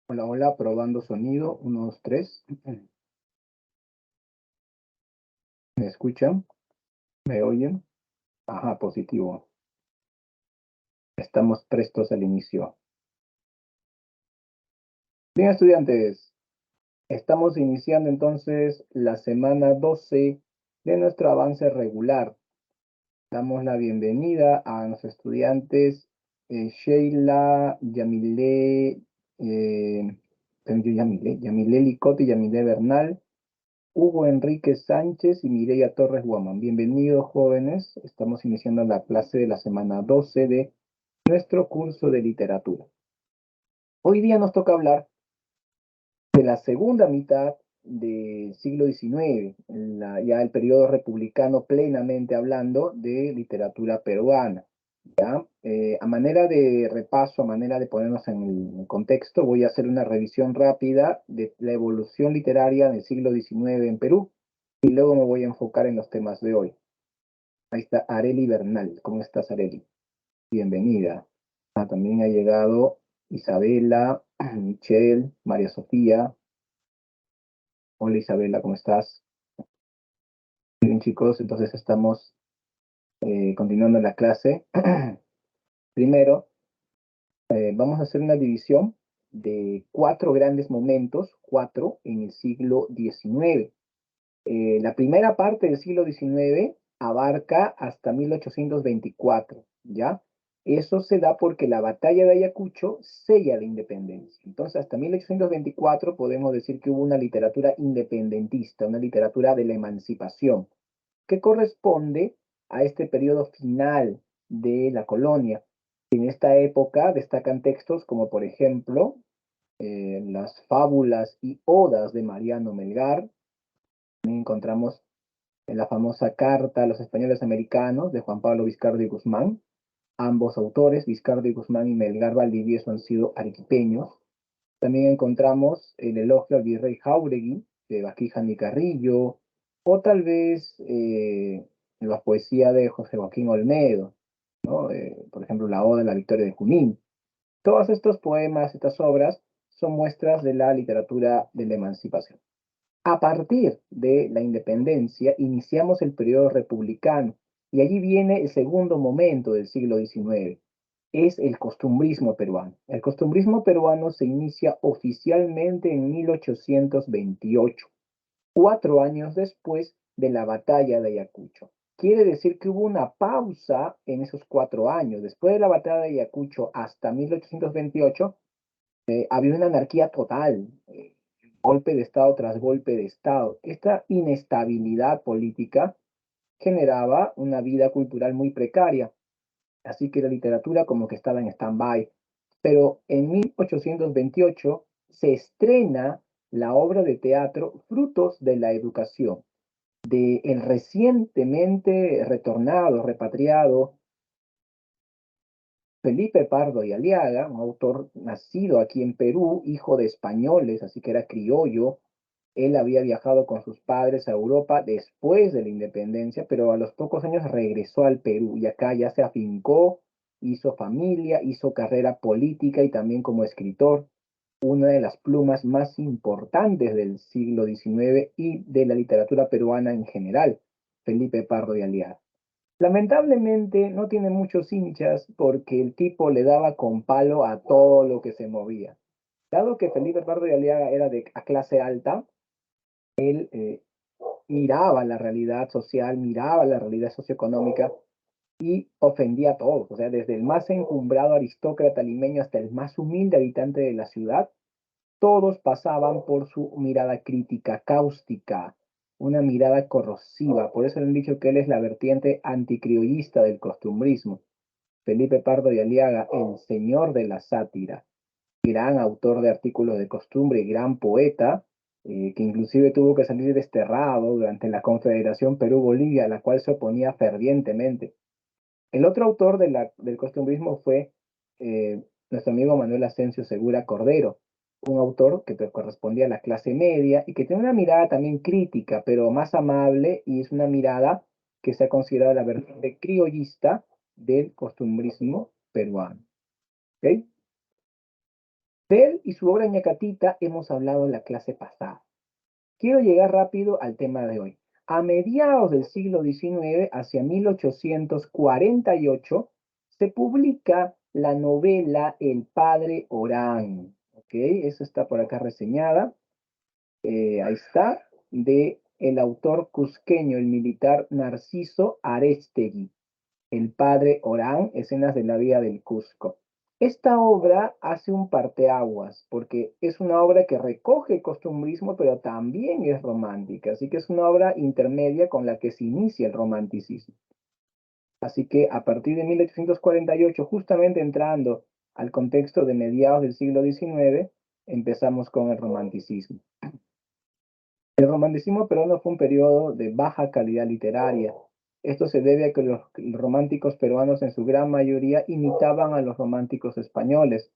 Hola, hola, probando sonido, 1, 2, 3. ¿Me escuchan? ¿Me oyen? Ajá, positivo. Estamos prestos al inicio. Bien, estudiantes, estamos iniciando entonces la semana 12 de nuestro avance regular. Damos la bienvenida a los estudiantes Sheila, Yamile, Yamile Licote y Yamile Bernal, Hugo Enrique Sánchez y Mireya Torres Guamán. Bienvenidos, jóvenes. Estamos iniciando la clase de la semana 12 de nuestro curso de literatura. Hoy día nos toca hablar de la segunda mitad del siglo XIX, ya el periodo republicano plenamente hablando de literatura peruana. ¿Ya? A manera de repaso, a manera de ponernos en el contexto, voy a hacer una revisión rápida de la evolución literaria del siglo XIX en Perú y luego me voy a enfocar en los temas de hoy. Ahí está Areli Bernal. ¿Cómo estás, Areli? Bienvenida. También ha llegado Isabela, Michelle, María Sofía. Hola, Isabela, ¿cómo estás? Muy bien, chicos, entonces estamos continuando la clase. Primero, vamos a hacer una división de 4 grandes momentos, 4 en el siglo XIX. La primera parte del siglo XIX abarca hasta 1824, ¿ya? Eso se da porque la batalla de Ayacucho sella la independencia. Entonces, hasta 1824 podemos decir que hubo una literatura independentista, una literatura de la emancipación, que corresponde a este periodo final de la colonia. En esta época destacan textos como, por ejemplo, las fábulas y odas de Mariano Melgar. También encontramos en la famosa Carta a los Españoles Americanos de Juan Pablo Vizcardo y Guzmán. Ambos autores, Vizcardo y Guzmán y Melgar Valdivieso, han sido arequipeños. También encontramos el elogio al virrey Jáuregui de Baquiján y Carrillo, o tal vez la poesía de José Joaquín Olmedo, ¿no? Por ejemplo, la Oda de la Victoria de Junín. Todos estos poemas, estas obras, son muestras de la literatura de la emancipación. A partir de la independencia, iniciamos el periodo republicano, y allí viene el segundo momento del siglo XIX. Es el costumbrismo peruano. El costumbrismo peruano se inicia oficialmente en 1828, 4 años después de la batalla de Ayacucho. Quiere decir que hubo una pausa en esos 4 años. Después de la batalla de Ayacucho hasta 1828, había una anarquía total, golpe de Estado tras golpe de Estado. Esta inestabilidad política generaba una vida cultural muy precaria, así que la literatura como que estaba en stand-by. Pero en 1828 se estrena la obra de teatro Frutos de la Educación, de el recientemente retornado, repatriado Felipe Pardo y Aliaga, un autor nacido aquí en Perú, hijo de españoles, así que era criollo. Él había viajado con sus padres a Europa después de la independencia, pero a los pocos años regresó al Perú y acá ya se afincó, hizo familia, hizo carrera política y también como escritor, una de las plumas más importantes del siglo XIX y de la literatura peruana en general, Felipe Pardo y Aliaga. Lamentablemente no tiene muchos hinchas porque el tipo le daba con palo a todo lo que se movía. Dado que Felipe Pardo de Aliaga era de a clase alta, miraba la realidad social, miraba la realidad socioeconómica y ofendía a todos. O sea, desde el más encumbrado aristócrata limeño hasta el más humilde habitante de la ciudad, todos pasaban por su mirada crítica, cáustica, una mirada corrosiva. Por eso le han dicho que él es la vertiente anticriollista del costumbrismo. Felipe Pardo de Aliaga, el señor de la sátira, gran autor de artículos de costumbre y gran poeta, que inclusive tuvo que salir desterrado durante la Confederación Perú-Bolivia, a la cual se oponía fervientemente. El otro autor del costumbrismo fue nuestro amigo Manuel Asensio Segura Cordero, un autor que correspondía a la clase media y que tiene una mirada también crítica, pero más amable, y es una mirada que se ha considerado la vertiente criollista del costumbrismo peruano. ¿Ok? De él y su obra Ñacatita hemos hablado en la clase pasada. Quiero llegar rápido al tema de hoy. A mediados del siglo XIX, hacia 1848, se publica la novela El Padre Orán. ¿Ok? Eso está por acá reseñada. Ahí está, de el autor cusqueño, el militar Narciso Arestegui. El Padre Orán, escenas de la vida del Cusco. Esta obra hace un parteaguas, porque es una obra que recoge el costumbrismo, pero también es romántica. Así que es una obra intermedia con la que se inicia el romanticismo. Así que a partir de 1848, justamente entrando al contexto de mediados del siglo XIX, empezamos con el romanticismo. El romanticismo peruano fue un periodo de baja calidad literaria. Esto se debe a que los románticos peruanos en su gran mayoría imitaban a los románticos españoles.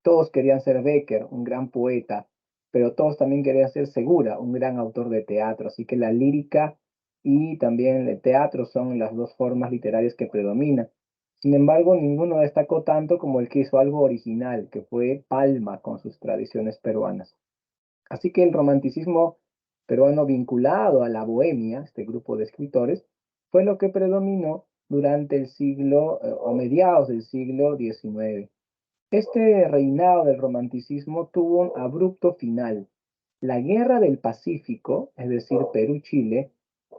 Todos querían ser Bécquer, un gran poeta, pero todos también querían ser Segura, un gran autor de teatro. Así que la lírica y también el teatro son las dos formas literarias que predominan. Sin embargo, ninguno destacó tanto como el que hizo algo original, que fue Palma con sus tradiciones peruanas. Así que el romanticismo peruano vinculado a la bohemia, este grupo de escritores, fue lo que predominó durante el siglo o mediados del siglo XIX. Este reinado del romanticismo tuvo un abrupto final. La Guerra del Pacífico, es decir, Perú-Chile,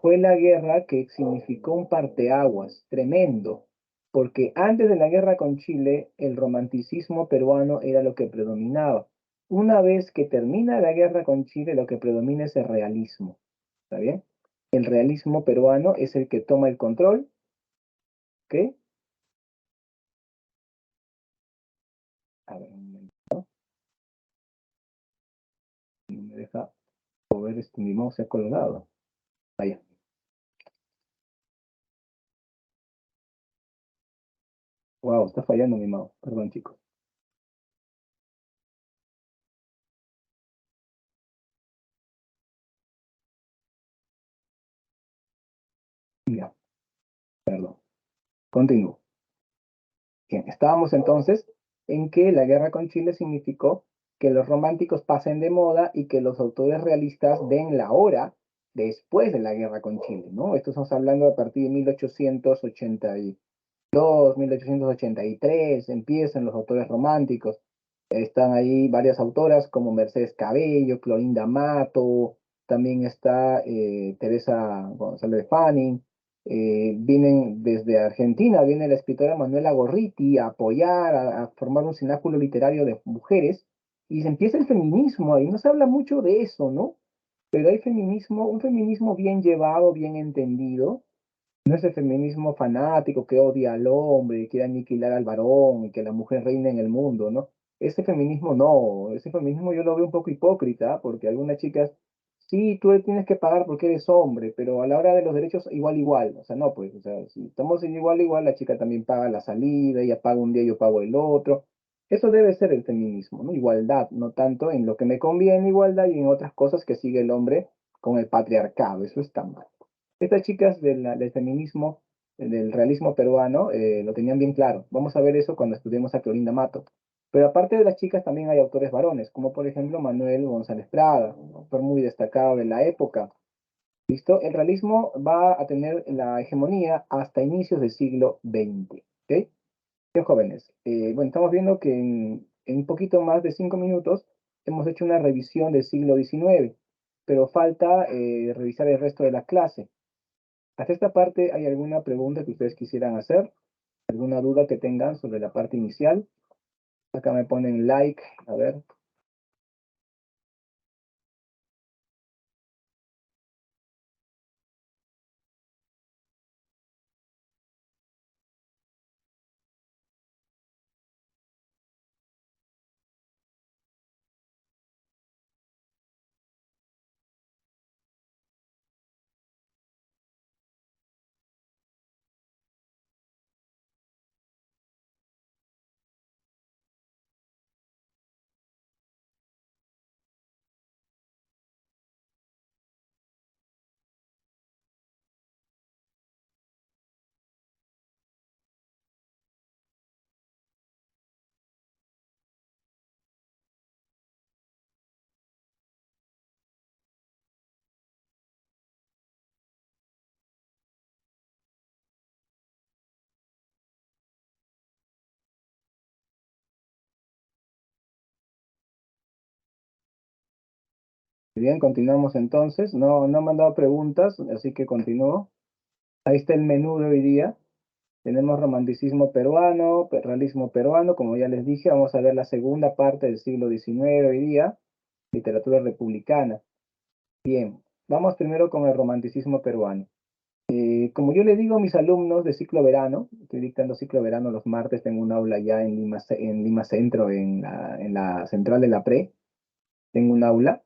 fue la guerra que significó un parteaguas tremendo, porque antes de la guerra con Chile, el romanticismo peruano era lo que predominaba. Una vez que termina la guerra con Chile, lo que predomina es el realismo. ¿Está bien? El realismo peruano es el que toma el control, ¿ok? A ver, un momento, no me deja mover mi mouse se ha colgado. Vaya. Wow, está fallando mi mouse. Perdón, chicos. Ya, perdón. Continúo. Bien, estábamos entonces en que la guerra con Chile significó que los románticos pasen de moda y que los autores realistas den la hora después de la guerra con Chile, ¿no? Esto estamos hablando a partir de 1882, 1883, empiezan los autores románticos. Están ahí varias autoras como Mercedes Cabello, Clorinda Mato, también está Teresa González Fanning. Vienen desde Argentina, viene la escritora Manuela Gorriti a apoyar, a formar un cenáculo literario de mujeres, y se empieza el feminismo ahí. No se habla mucho de eso, ¿no? Pero hay feminismo, un feminismo bien llevado, bien entendido, no ese feminismo fanático que odia al hombre, que quiere aniquilar al varón y que la mujer reina en el mundo, ¿no? Ese feminismo no, ese feminismo yo lo veo un poco hipócrita, porque algunas chicas, sí, tú tienes que pagar porque eres hombre, pero a la hora de los derechos, igual, igual, o sea, no, pues, o sea, si estamos en igual, igual, la chica también paga la salida, ella paga un día, yo pago el otro. Eso debe ser el feminismo, ¿no? Igualdad, no tanto en lo que me conviene igualdad y en otras cosas que sigue el hombre con el patriarcado, eso está mal. Estas chicas del feminismo, del realismo peruano, lo tenían bien claro. Vamos a ver eso cuando estudiemos a Clorinda Mato. Pero aparte de las chicas, también hay autores varones, como por ejemplo Manuel González Prada, un autor muy destacado de la época. ¿Listo? El realismo va a tener la hegemonía hasta inicios del siglo XX. ¿Ok? Bien, jóvenes. Bueno, estamos viendo que en un poquito más de 5 minutos hemos hecho una revisión del siglo XIX, pero falta revisar el resto de la clase. Hasta esta parte, ¿hay alguna pregunta que ustedes quisieran hacer? ¿Alguna duda que tengan sobre la parte inicial? Acá me ponen like, a ver. Bien, continuamos entonces. No me han dado preguntas, así que continúo. Ahí está el menú de hoy día. Tenemos romanticismo peruano, realismo peruano, como ya les dije, vamos a ver la segunda parte del siglo XIX hoy día, literatura republicana. Bien, vamos primero con el romanticismo peruano. Como yo le digo a mis alumnos de ciclo verano, estoy dictando ciclo verano los martes, tengo un aula ya en Lima, en Lima Centro, en la central de la PRE, tengo un aula.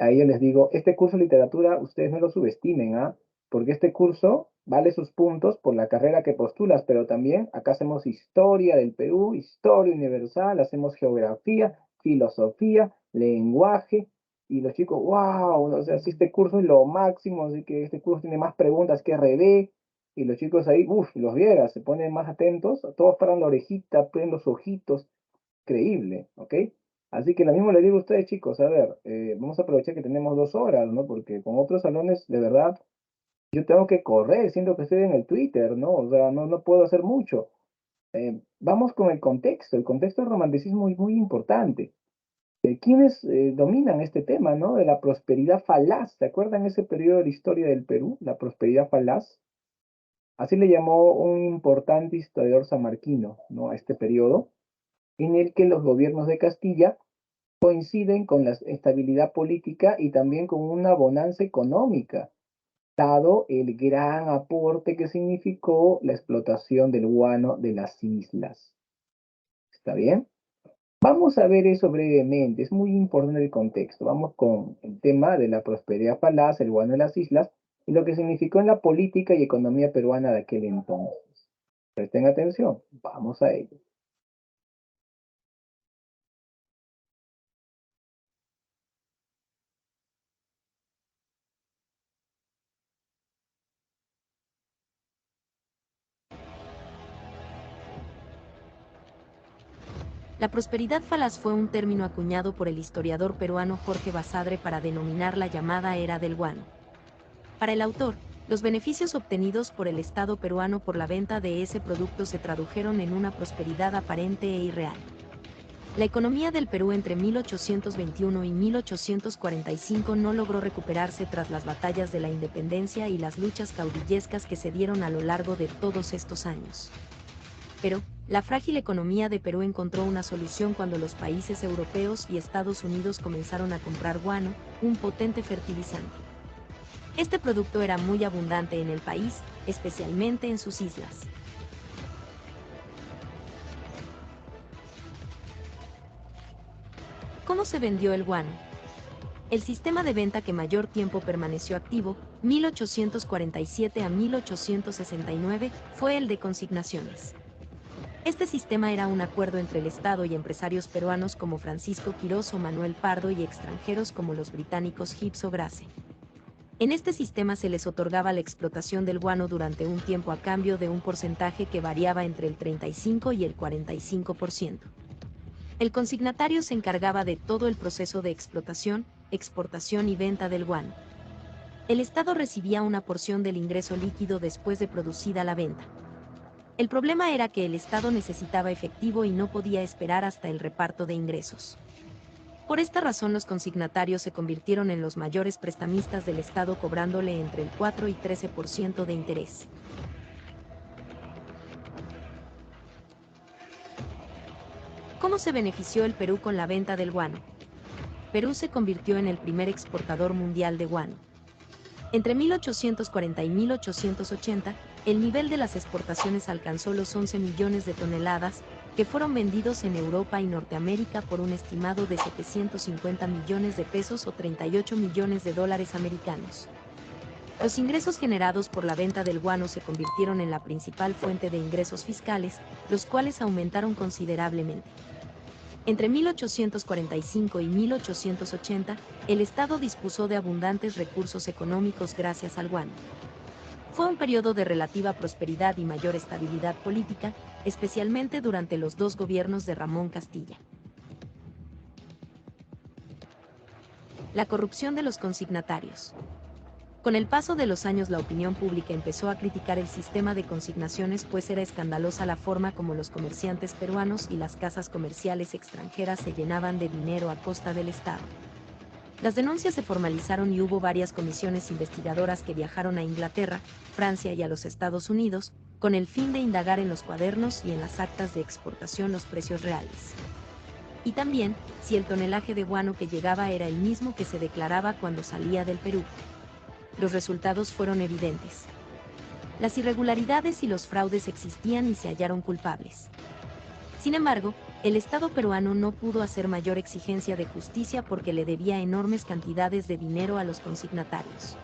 A ellos les digo, este curso de literatura ustedes no lo subestimen, ¿ah? Porque este curso vale sus puntos por la carrera que postulas, pero también acá hacemos historia del Perú, historia universal, hacemos geografía, filosofía, lenguaje, y los chicos, wow, o sea, si este curso es lo máximo, así que este curso tiene más preguntas que RD, y los chicos ahí, uff, los vieras, se ponen más atentos, todos paran la orejita, ponen los ojitos, creíble, ¿ok? Así que lo mismo le digo a ustedes, chicos, a ver, vamos a aprovechar que tenemos 2 horas, ¿no? Porque con otros salones, de verdad, yo tengo que correr, siento que estoy en el Twitter, ¿no? O sea, no puedo hacer mucho. Vamos con el contexto del romanticismo es muy importante. ¿Quiénes dominan este tema, ¿no? De la prosperidad falaz. ¿Se acuerdan ese periodo de la historia del Perú? La prosperidad falaz. Así le llamó un importante historiador samarquino, ¿no? A este periodo en el que los gobiernos de Castilla coinciden con la estabilidad política y también con una bonanza económica, dado el gran aporte que significó la explotación del guano de las islas. ¿Está bien? Vamos a ver eso brevemente, es muy importante el contexto. Vamos con el tema de la prosperidad falaz, el guano de las islas, y lo que significó en la política y economía peruana de aquel entonces. Presten atención, vamos a ello. La prosperidad falaz fue un término acuñado por el historiador peruano Jorge Basadre para denominar la llamada era del guano. Para el autor, los beneficios obtenidos por el Estado peruano por la venta de ese producto se tradujeron en una prosperidad aparente e irreal. La economía del Perú entre 1821 y 1845 no logró recuperarse tras las batallas de la independencia y las luchas caudillescas que se dieron a lo largo de todos estos años. Pero, la frágil economía de Perú encontró una solución cuando los países europeos y Estados Unidos comenzaron a comprar guano, un potente fertilizante. Este producto era muy abundante en el país, especialmente en sus islas. ¿Cómo se vendió el guano? El sistema de venta que mayor tiempo permaneció activo, 1847 a 1869, fue el de consignaciones. Este sistema era un acuerdo entre el Estado y empresarios peruanos como Francisco Quirós o Manuel Pardo y extranjeros como los británicos Gibbs o Grace. En este sistema se les otorgaba la explotación del guano durante un tiempo a cambio de un porcentaje que variaba entre el 35 y el 45%. El consignatario se encargaba de todo el proceso de explotación, exportación y venta del guano. El Estado recibía una porción del ingreso líquido después de producida la venta. El problema era que el Estado necesitaba efectivo y no podía esperar hasta el reparto de ingresos. Por esta razón los consignatarios se convirtieron en los mayores prestamistas del Estado cobrándole entre el 4 y 13% de interés. ¿Cómo se benefició el Perú con la venta del guano? Perú se convirtió en el primer exportador mundial de guano. Entre 1840 y 1880, el nivel de las exportaciones alcanzó los 11 millones de toneladas, que fueron vendidos en Europa y Norteamérica por un estimado de 750 millones de pesos o 38 millones de dólares americanos. Los ingresos generados por la venta del guano se convirtieron en la principal fuente de ingresos fiscales, los cuales aumentaron considerablemente. Entre 1845 y 1880, el Estado dispuso de abundantes recursos económicos gracias al guano. Fue un periodo de relativa prosperidad y mayor estabilidad política, especialmente durante los dos gobiernos de Ramón Castilla. La corrupción de los consignatarios. Con el paso de los años la opinión pública empezó a criticar el sistema de consignaciones pues era escandalosa la forma como los comerciantes peruanos y las casas comerciales extranjeras se llenaban de dinero a costa del Estado. Las denuncias se formalizaron y hubo varias comisiones investigadoras que viajaron a Inglaterra, Francia y a los Estados Unidos, con el fin de indagar en los cuadernos y en las actas de exportación los precios reales. Y también, si el tonelaje de guano que llegaba era el mismo que se declaraba cuando salía del Perú. Los resultados fueron evidentes. Las irregularidades y los fraudes existían y se hallaron culpables. Sin embargo, el Estado peruano no pudo hacer mayor exigencia de justicia porque le debía enormes cantidades de dinero a los consignatarios.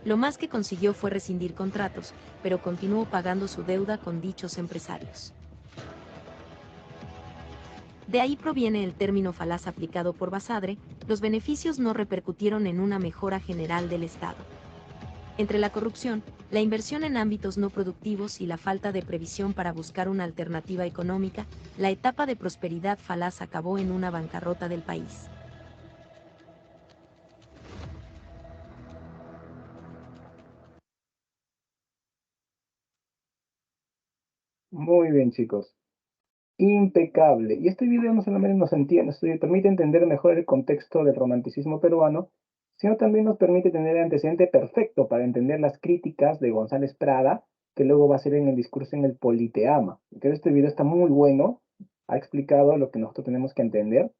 Lo más que consiguió fue rescindir contratos, pero continuó pagando su deuda con dichos empresarios. De ahí proviene el término falaz aplicado por Basadre: los beneficios no repercutieron en una mejora general del Estado. Entre la corrupción, la inversión en ámbitos no productivos y la falta de previsión para buscar una alternativa económica, la etapa de prosperidad falaz acabó en una bancarrota del país. Muy bien, chicos. Impecable. Y este video no solamente nos entiende, permite entender mejor el contexto del romanticismo peruano, sino también nos permite tener el antecedente perfecto para entender las críticas de González Prada, que luego va a ser en el discurso en el Politeama. Creo que este video está muy bueno, ha explicado lo que nosotros tenemos que entender,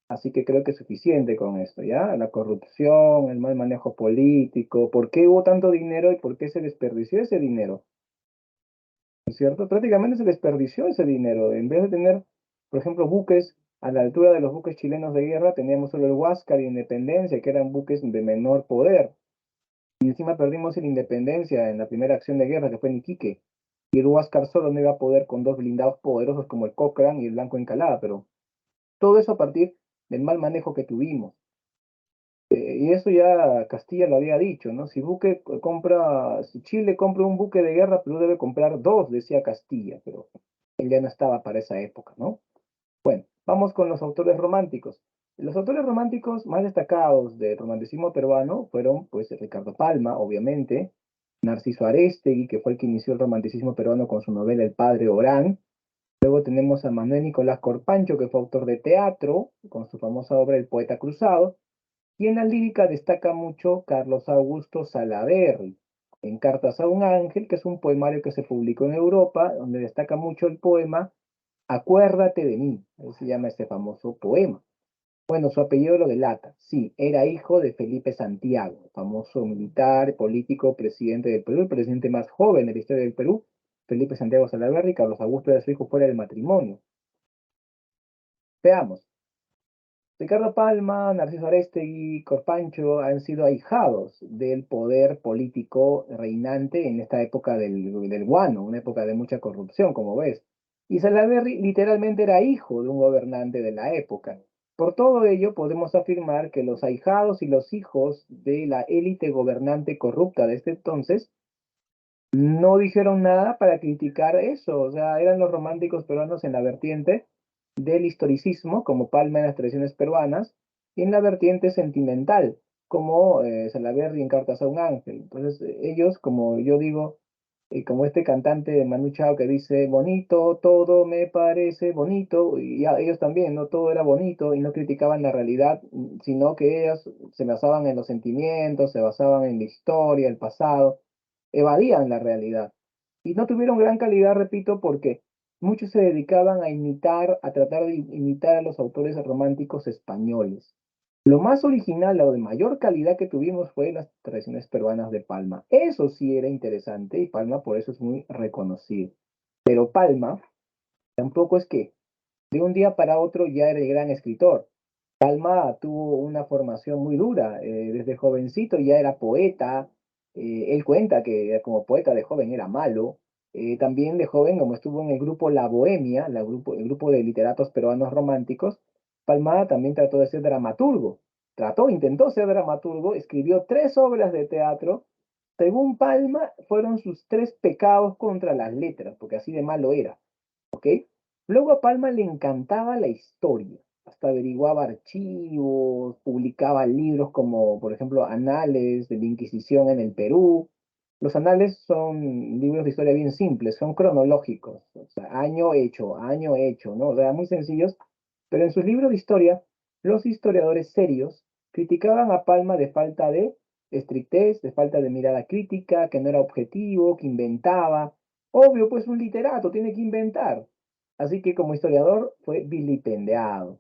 así que creo que es suficiente con esto, ¿ya? La corrupción, el mal manejo político, por qué hubo tanto dinero y por qué se desperdició ese dinero. ¿No es cierto? Prácticamente se desperdició ese dinero. En vez de tener, por ejemplo, buques a la altura de los buques chilenos de guerra, teníamos solo el Huáscar y Independencia, que eran buques de menor poder. Y encima perdimos el Independencia en la primera acción de guerra, que fue en Iquique. Y el Huáscar solo no iba a poder con dos blindados poderosos como el Cochrane y el Blanco Encalada, pero todo eso a partir del mal manejo que tuvimos. Y eso ya Castilla lo había dicho, ¿no? Si Chile compra un buque de guerra, Perú debe comprar dos, decía Castilla, pero él ya no estaba para esa época, ¿no? Bueno, vamos con los autores románticos. Los autores románticos más destacados del romanticismo peruano fueron, pues, Ricardo Palma, obviamente, Narciso Aréztegui, que fue el que inició el romanticismo peruano con su novela El Padre Orán. Luego tenemos a Manuel Nicolás Corpancho, que fue autor de teatro, con su famosa obra El Poeta Cruzado. Y en la lírica destaca mucho Carlos Augusto Salaverry, en Cartas a un Ángel, que es un poemario que se publicó en Europa, donde destaca mucho el poema Acuérdate de mí, así se llama este famoso poema. Bueno, su apellido lo delata, sí, era hijo de Felipe Santiago, famoso militar, político, presidente del Perú, el presidente más joven de la historia del Perú. Felipe Santiago Salaverry, Carlos Augusto era su hijo fuera del matrimonio. Veamos. Ricardo Palma, Narciso Aréztegui, Corpancho han sido ahijados del poder político reinante en esta época del guano, una época de mucha corrupción, como ves. Y Salaverry literalmente era hijo de un gobernante de la época. Por todo ello, podemos afirmar que los ahijados y los hijos de la élite gobernante corrupta de este entonces no dijeron nada para criticar eso. O sea, eran los románticos peruanos en la vertiente del historicismo, como Palma en las tradiciones peruanas, y en la vertiente sentimental, como Salaverry en Cartas a un Ángel. Entonces, ellos, como yo digo, como este cantante de Manu Chao que dice, bonito, todo me parece bonito, y ellos también, no todo era bonito, y no criticaban la realidad, sino que ellos se basaban en los sentimientos, se basaban en la historia, el pasado, evadían la realidad. Y no tuvieron gran calidad, repito, porque muchos se dedicaban a imitar, a tratar de imitar a los autores románticos españoles. Lo más original o de mayor calidad que tuvimos fue las tradiciones peruanas de Palma. Eso sí era interesante y Palma por eso es muy reconocido. Pero Palma tampoco es que de un día para otro ya era el gran escritor. Palma tuvo una formación muy dura. Desde jovencito ya era poeta. Él cuenta que como poeta de joven era malo. También de joven, como estuvo en el grupo La Bohemia, el grupo de literatos peruanos románticos, Palma también trató de ser dramaturgo. Intentó ser dramaturgo, escribió 3 obras de teatro. Según Palma, fueron sus 3 pecados contra las letras, porque así de malo era. ¿Ok? Luego a Palma le encantaba la historia, hasta averiguaba archivos, publicaba libros como, por ejemplo, Anales de la Inquisición en el Perú. Los anales son libros de historia bien simples, son cronológicos, o sea, año hecho, ¿no? O sea, muy sencillos, pero en sus libros de historia, los historiadores serios Criticaban a Palma de falta de estrictez, de falta de mirada crítica, que no era objetivo, que inventaba. Obvio, pues un literato tiene que inventar. Así que como historiador fue vilipendiado.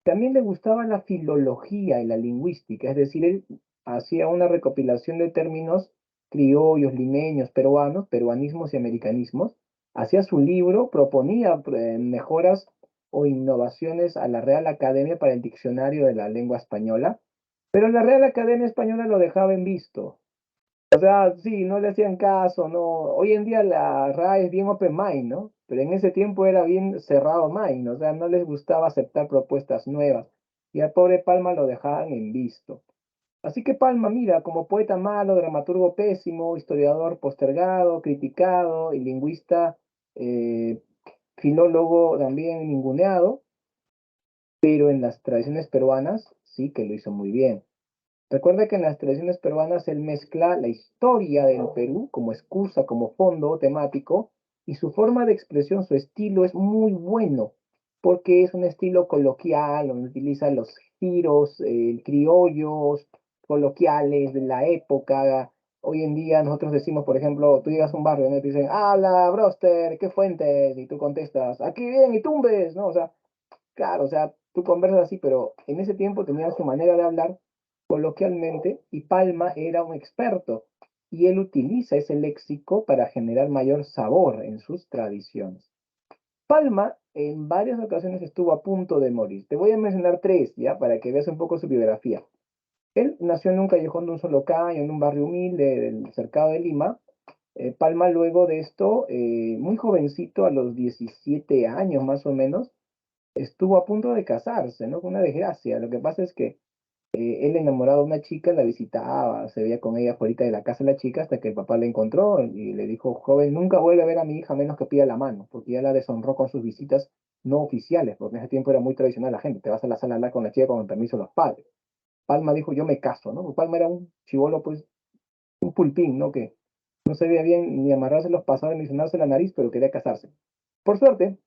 También le gustaba la filología y la lingüística, es decir, él hacía una recopilación de términos criollos, limeños, peruanos, peruanismos y americanismos. Hacía su libro, proponía mejoras o innovaciones a la Real Academia para el Diccionario de la Lengua Española, pero la Real Academia Española lo dejaba en visto. O sea, sí, no le hacían caso, no. Hoy en día la RAE es bien open mind, ¿no? Pero en ese tiempo era bien cerrado mind, o sea, no les gustaba aceptar propuestas nuevas. Y al pobre Palma lo dejaban en visto. Así que Palma, mira, como poeta malo, dramaturgo pésimo, historiador postergado, criticado y lingüista, eh, filólogo también ninguneado, pero en las tradiciones peruanas sí que lo hizo muy bien. Recuerda que en las tradiciones peruanas él mezcla la historia del Perú como excusa, como fondo temático, y su forma de expresión, su estilo es muy bueno, porque es un estilo coloquial, donde utiliza los giros criollos, coloquiales de la época. Hoy en día nosotros decimos, por ejemplo, tú llegas a un barrio, ¿no? Y te dicen, habla, broster, ¿qué fuentes? Y tú contestas, aquí bien, y tumbes, ¿no? O sea, claro, o sea, tú conversas así, pero en ese tiempo tenía su manera de hablar coloquialmente y Palma era un experto y él utiliza ese léxico para generar mayor sabor en sus tradiciones. Palma en varias ocasiones estuvo a punto de morir. Te voy a mencionar tres, ¿ya? Para que veas un poco su biografía. Él nació en un callejón de un solo caño, en un barrio humilde del cercado de Lima. Palma luego de esto, muy jovencito, a los 17 años más o menos, estuvo a punto de casarse, ¿no? Con una desgracia. Lo que pasa es que él enamorado de una chica, la visitaba, se veía con ella afuera de la casa de la chica hasta que el papá la encontró y le dijo, joven, nunca vuelve a ver a mi hija a menos que pida la mano, porque ya la deshonró con sus visitas no oficiales, porque en ese tiempo era muy tradicional la gente, te vas a la sala a hablar con la chica con el permiso de los padres. Palma dijo, yo me caso, ¿no? Porque Palma era un chivolo, pues, un pulpín, ¿no? Que no se veía bien ni amarrarse los pasados ni sonarse la nariz, pero quería casarse. Por suerte,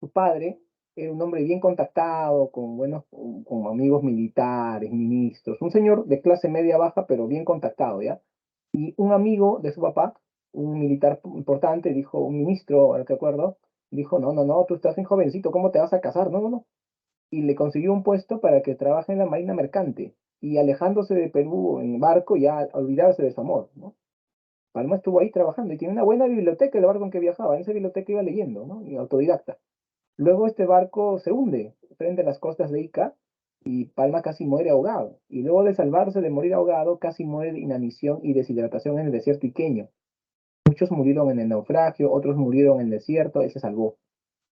su padre era un hombre bien contactado, con buenos, con amigos militares, ministros, un señor de clase media baja, pero bien contactado, ¿ya? Y un amigo de su papá, un militar importante, dijo, un ministro, al que acuerdo, dijo, no, no, no, tú estás un jovencito, ¿cómo te vas a casar? No, no, no. Y le consiguió un puesto para que trabaje en la marina mercante y alejándose de Perú en barco, ya olvidarse de su amor, ¿no? Palma estuvo ahí trabajando y tiene una buena biblioteca el barco en que viajaba, en esa biblioteca iba leyendo, ¿no? Y autodidacta. Luego este barco se hunde frente a las costas de Ica y Palma casi muere ahogado. Y luego de salvarse de morir ahogado, casi muere de inanición y deshidratación en el desierto iqueño. Muchos murieron en el naufragio, otros murieron en el desierto, él se salvó,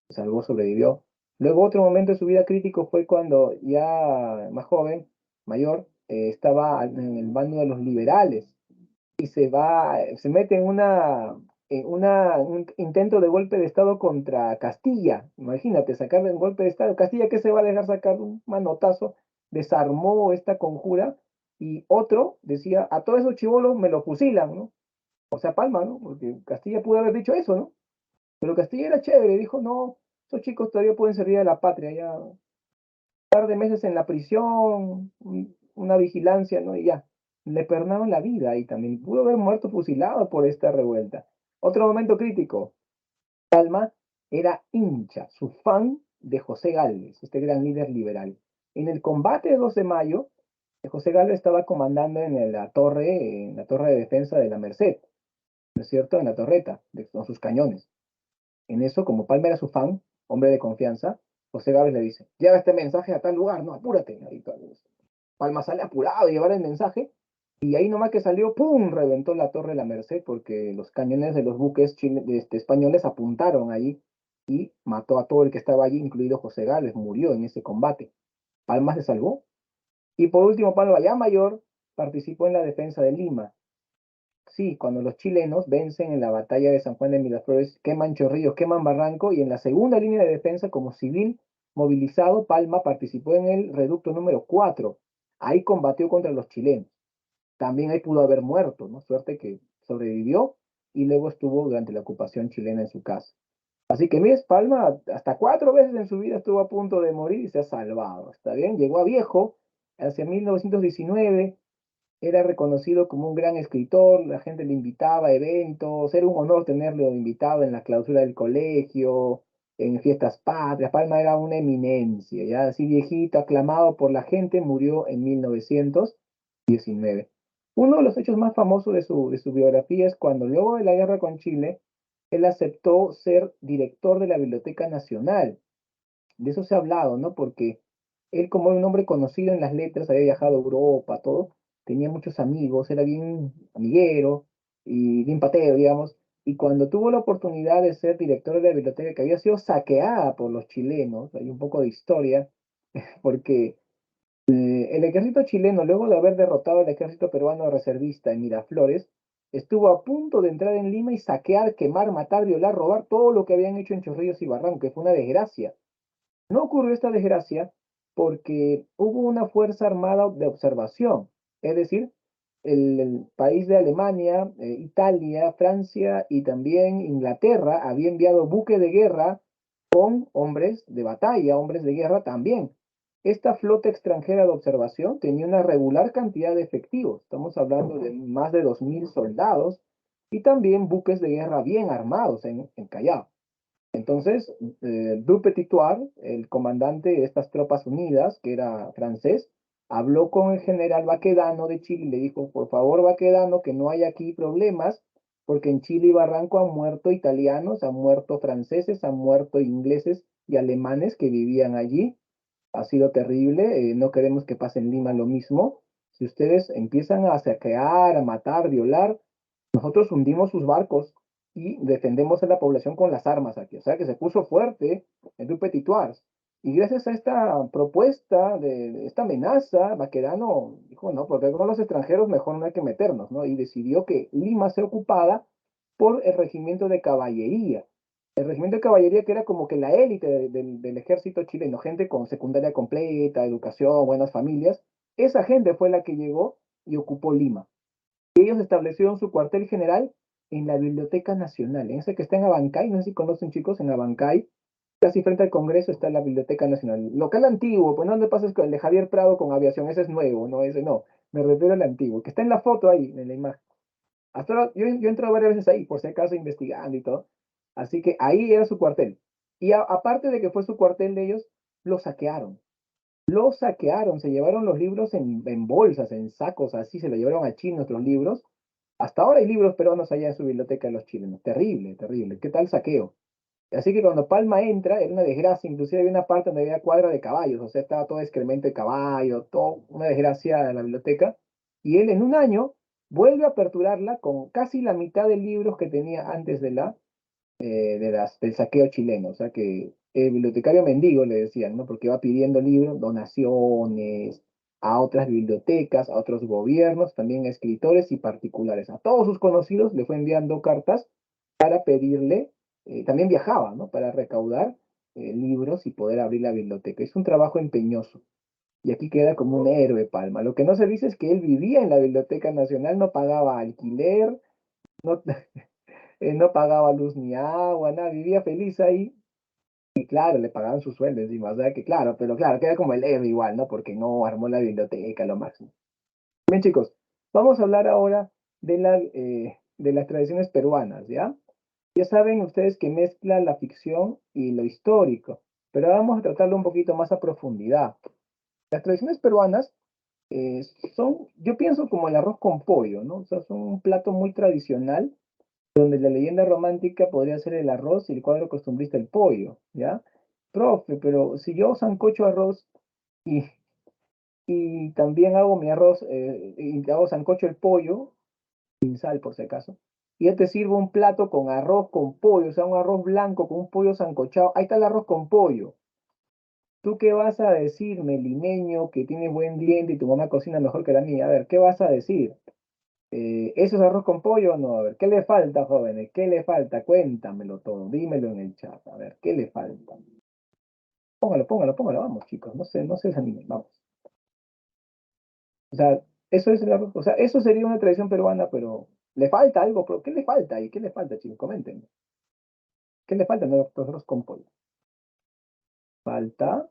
sobrevivió. Luego otro momento de su vida crítico fue cuando ya más joven, mayor, estaba en el bando de los liberales y se mete un intento de golpe de Estado contra Castilla. Imagínate, sacarle un golpe de Estado. Castilla, ¿qué se va a dejar sacar un manotazo? Desarmó esta conjura y otro decía, a todos esos chivolos me lo fusilan, ¿no? O sea, Palma, ¿no? Porque Castilla pudo haber dicho eso, ¿no? Pero Castilla era chévere, dijo, no, esos chicos todavía pueden servir a la patria, ya un par de meses en la prisión, una vigilancia, ¿no? Y ya, le perdonaron la vida y también pudo haber muerto fusilado por esta revuelta. Otro momento crítico, Palma era hincha, su fan de José Gálvez, este gran líder liberal. En el combate de 12 de mayo, José Gálvez estaba comandando en la torre de defensa de la Merced, ¿no es cierto? En la torreta, con sus cañones. En eso, como Palma era su fan, hombre de confianza, José Gálvez le dice, lleva este mensaje a tal lugar, no, apúrate. Y Palma sale apurado a llevar el mensaje, y ahí nomás que salió, ¡pum!, reventó la torre de la Merced, porque los cañones de los buques españoles apuntaron allí, y mató a todo el que estaba allí, incluido José Gálvez, murió en ese combate. Palma se salvó. Y por último, Palma, ya mayor, participó en la defensa de Lima. Sí, cuando los chilenos vencen en la batalla de San Juan de Miraflores, queman Chorrillos, queman Barranco y en la segunda línea de defensa como civil movilizado, Palma participó en el reducto número 4. Ahí combatió contra los chilenos. También ahí pudo haber muerto, ¿no? Suerte que sobrevivió y luego estuvo durante la ocupación chilena en su casa. Así que Mies Palma hasta 4 veces en su vida estuvo a punto de morir y se ha salvado. ¿Está bien? Llegó a viejo hacia 1919 era reconocido como un gran escritor, la gente le invitaba a eventos, era un honor tenerlo invitado en la clausura del colegio, en fiestas patrias. Palma era una eminencia, ya así viejito, aclamado por la gente, murió en 1919. Uno de los hechos más famosos de su biografía es cuando luego de la guerra con Chile, él aceptó ser director de la Biblioteca Nacional. De eso se ha hablado, ¿no? Porque él, como era un hombre conocido en las letras, había viajado a Europa, todo, tenía muchos amigos, era bien amiguero y bien pateo, digamos. Y cuando tuvo la oportunidad de ser director de la biblioteca, que había sido saqueada por los chilenos, hay un poco de historia, porque el ejército chileno, luego de haber derrotado al ejército peruano reservista en Miraflores, estuvo a punto de entrar en Lima y saquear, quemar, matar, violar, robar todo lo que habían hecho en Chorrillos y Barranco, que fue una desgracia. No ocurrió esta desgracia porque hubo una fuerza armada de observación, es decir, el país de Alemania, Italia, Francia y también Inglaterra había enviado buques de guerra con hombres de batalla, hombres de guerra también. Esta flota extranjera de observación tenía una regular cantidad de efectivos, estamos hablando de más de 2000 soldados, y también buques de guerra bien armados en Callao. Entonces, Dupetitoir, el comandante de estas tropas unidas, que era francés, habló con el general Baquedano de Chile y le dijo, por favor, Baquedano, que no hay aquí problemas, porque en Chile y Barranco han muerto italianos, han muerto franceses, han muerto ingleses y alemanes que vivían allí. Ha sido terrible, no queremos que pase en Lima lo mismo. Si ustedes empiezan a saquear, a matar, violar, nosotros hundimos sus barcos y defendemos a la población con las armas aquí. O sea que se puso fuerte en Dupetitoires. Y gracias a esta propuesta, de esta amenaza, Baquedano dijo, no, porque con los extranjeros mejor no hay que meternos, ¿no? Y decidió que Lima sea ocupada por el regimiento de caballería. El regimiento de caballería que era como que la élite del ejército chileno, gente con secundaria completa, educación, buenas familias. Esa gente fue la que llegó y ocupó Lima. Ellos establecieron su cuartel general en la Biblioteca Nacional, en ese que está en Abancay, no sé si conocen chicos, en Abancay, casi frente al Congreso está la Biblioteca Nacional. Local antiguo, pues no le pases con el de Javier Prado con aviación, ese es nuevo, no, ese no, me refiero al antiguo, que está en la foto ahí, en la imagen. Hasta ahora, yo he entrado varias veces ahí, por si acaso investigando y todo, así que ahí era su cuartel. Y aparte de que fue su cuartel de ellos, lo saquearon. Lo saquearon, se llevaron los libros en bolsas, en sacos, así se lo llevaron a China nuestros libros. Hasta ahora hay libros peruanos allá en su biblioteca de los chilenos. Terrible, terrible. ¿Qué tal saqueo? Así que cuando Palma entra, era una desgracia. Inclusive había una parte donde había cuadra de caballos, o sea, estaba todo excremento de caballo, todo una desgracia en la biblioteca. Y él en un año vuelve a aperturarla con casi la mitad de libros que tenía antes del saqueo chileno. O sea que el bibliotecario mendigo le decían, ¿no? Porque va pidiendo libros, donaciones a otras bibliotecas, a otros gobiernos, también a escritores y particulares. A todos sus conocidos le fue enviando cartas para pedirle, también viajaba, ¿no? Para recaudar libros y poder abrir la biblioteca. Es un trabajo empeñoso. Y aquí queda como un héroe, Palma. Lo que no se dice es que él vivía en la Biblioteca Nacional, no pagaba alquiler, no, no pagaba luz ni agua, nada, vivía feliz ahí. Y claro, le pagaban sus sueldos encima, o sea que claro, pero claro, queda como el héroe igual, ¿no? Porque no armó la biblioteca, lo máximo. Bien, chicos, vamos a hablar ahora de las tradiciones peruanas, ¿ya? Ya saben ustedes que mezcla la ficción y lo histórico, pero vamos a tratarlo un poquito más a profundidad. Las tradiciones peruanas eh, yo pienso como el arroz con pollo, ¿no? O sea, son un plato muy tradicional donde la leyenda romántica podría ser el arroz y el cuadro costumbrista el pollo, ¿ya? Profe, pero si yo sancocho arroz y, y también hago mi arroz, y hago sancocho el pollo, sin sal por si acaso, y ya te sirvo un plato con arroz con pollo, o sea, un arroz blanco con un pollo sancochado, ahí está el arroz con pollo. ¿Tú qué vas a decirme, limeño, que tienes buen diente y tu mamá cocina mejor que la mía? A ver, ¿qué vas a decir? ¿Eso es arroz con pollo o no? A ver, ¿qué le falta, jóvenes? ¿Qué le falta? Cuéntamelo todo, dímelo en el chat. A ver, ¿qué le falta? Póngalo, póngalo, póngalo, vamos, chicos, no se desanimen, vamos. O sea, eso es el arroz, o sea, eso sería una tradición peruana, pero le falta algo, pero ¿qué le falta ahí? ¿Qué le falta, chicos? Comenten. ¿Qué le falta al arroz con pollo? Falta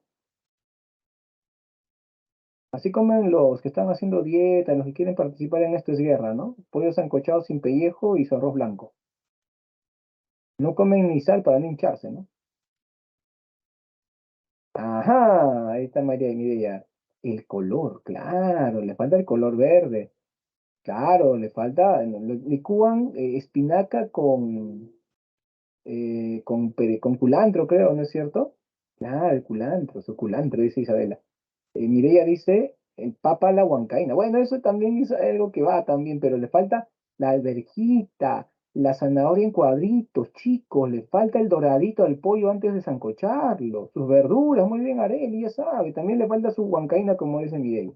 Así comen los que están haciendo dieta, los que quieren participar en esto es guerra, ¿no? Pollo sancochado sin pellejo y su arroz blanco. No comen ni sal para no hincharse, ¿no? Ajá, ahí está María Mireya. El color, claro, le falta el color verde. Claro, le falta, licúan espinaca con culantro, creo, ¿no es cierto? Claro, el culantro, su culantro, dice Isabela. Mireia dice, el papa a la huancaína. Bueno, eso también es algo que va también, pero le falta la alverjita, la zanahoria en cuadritos, chicos, le falta el doradito al pollo antes de sancocharlo, sus verduras, muy bien, Areli, ya sabe, también le falta su huancaína, como dice Mireia.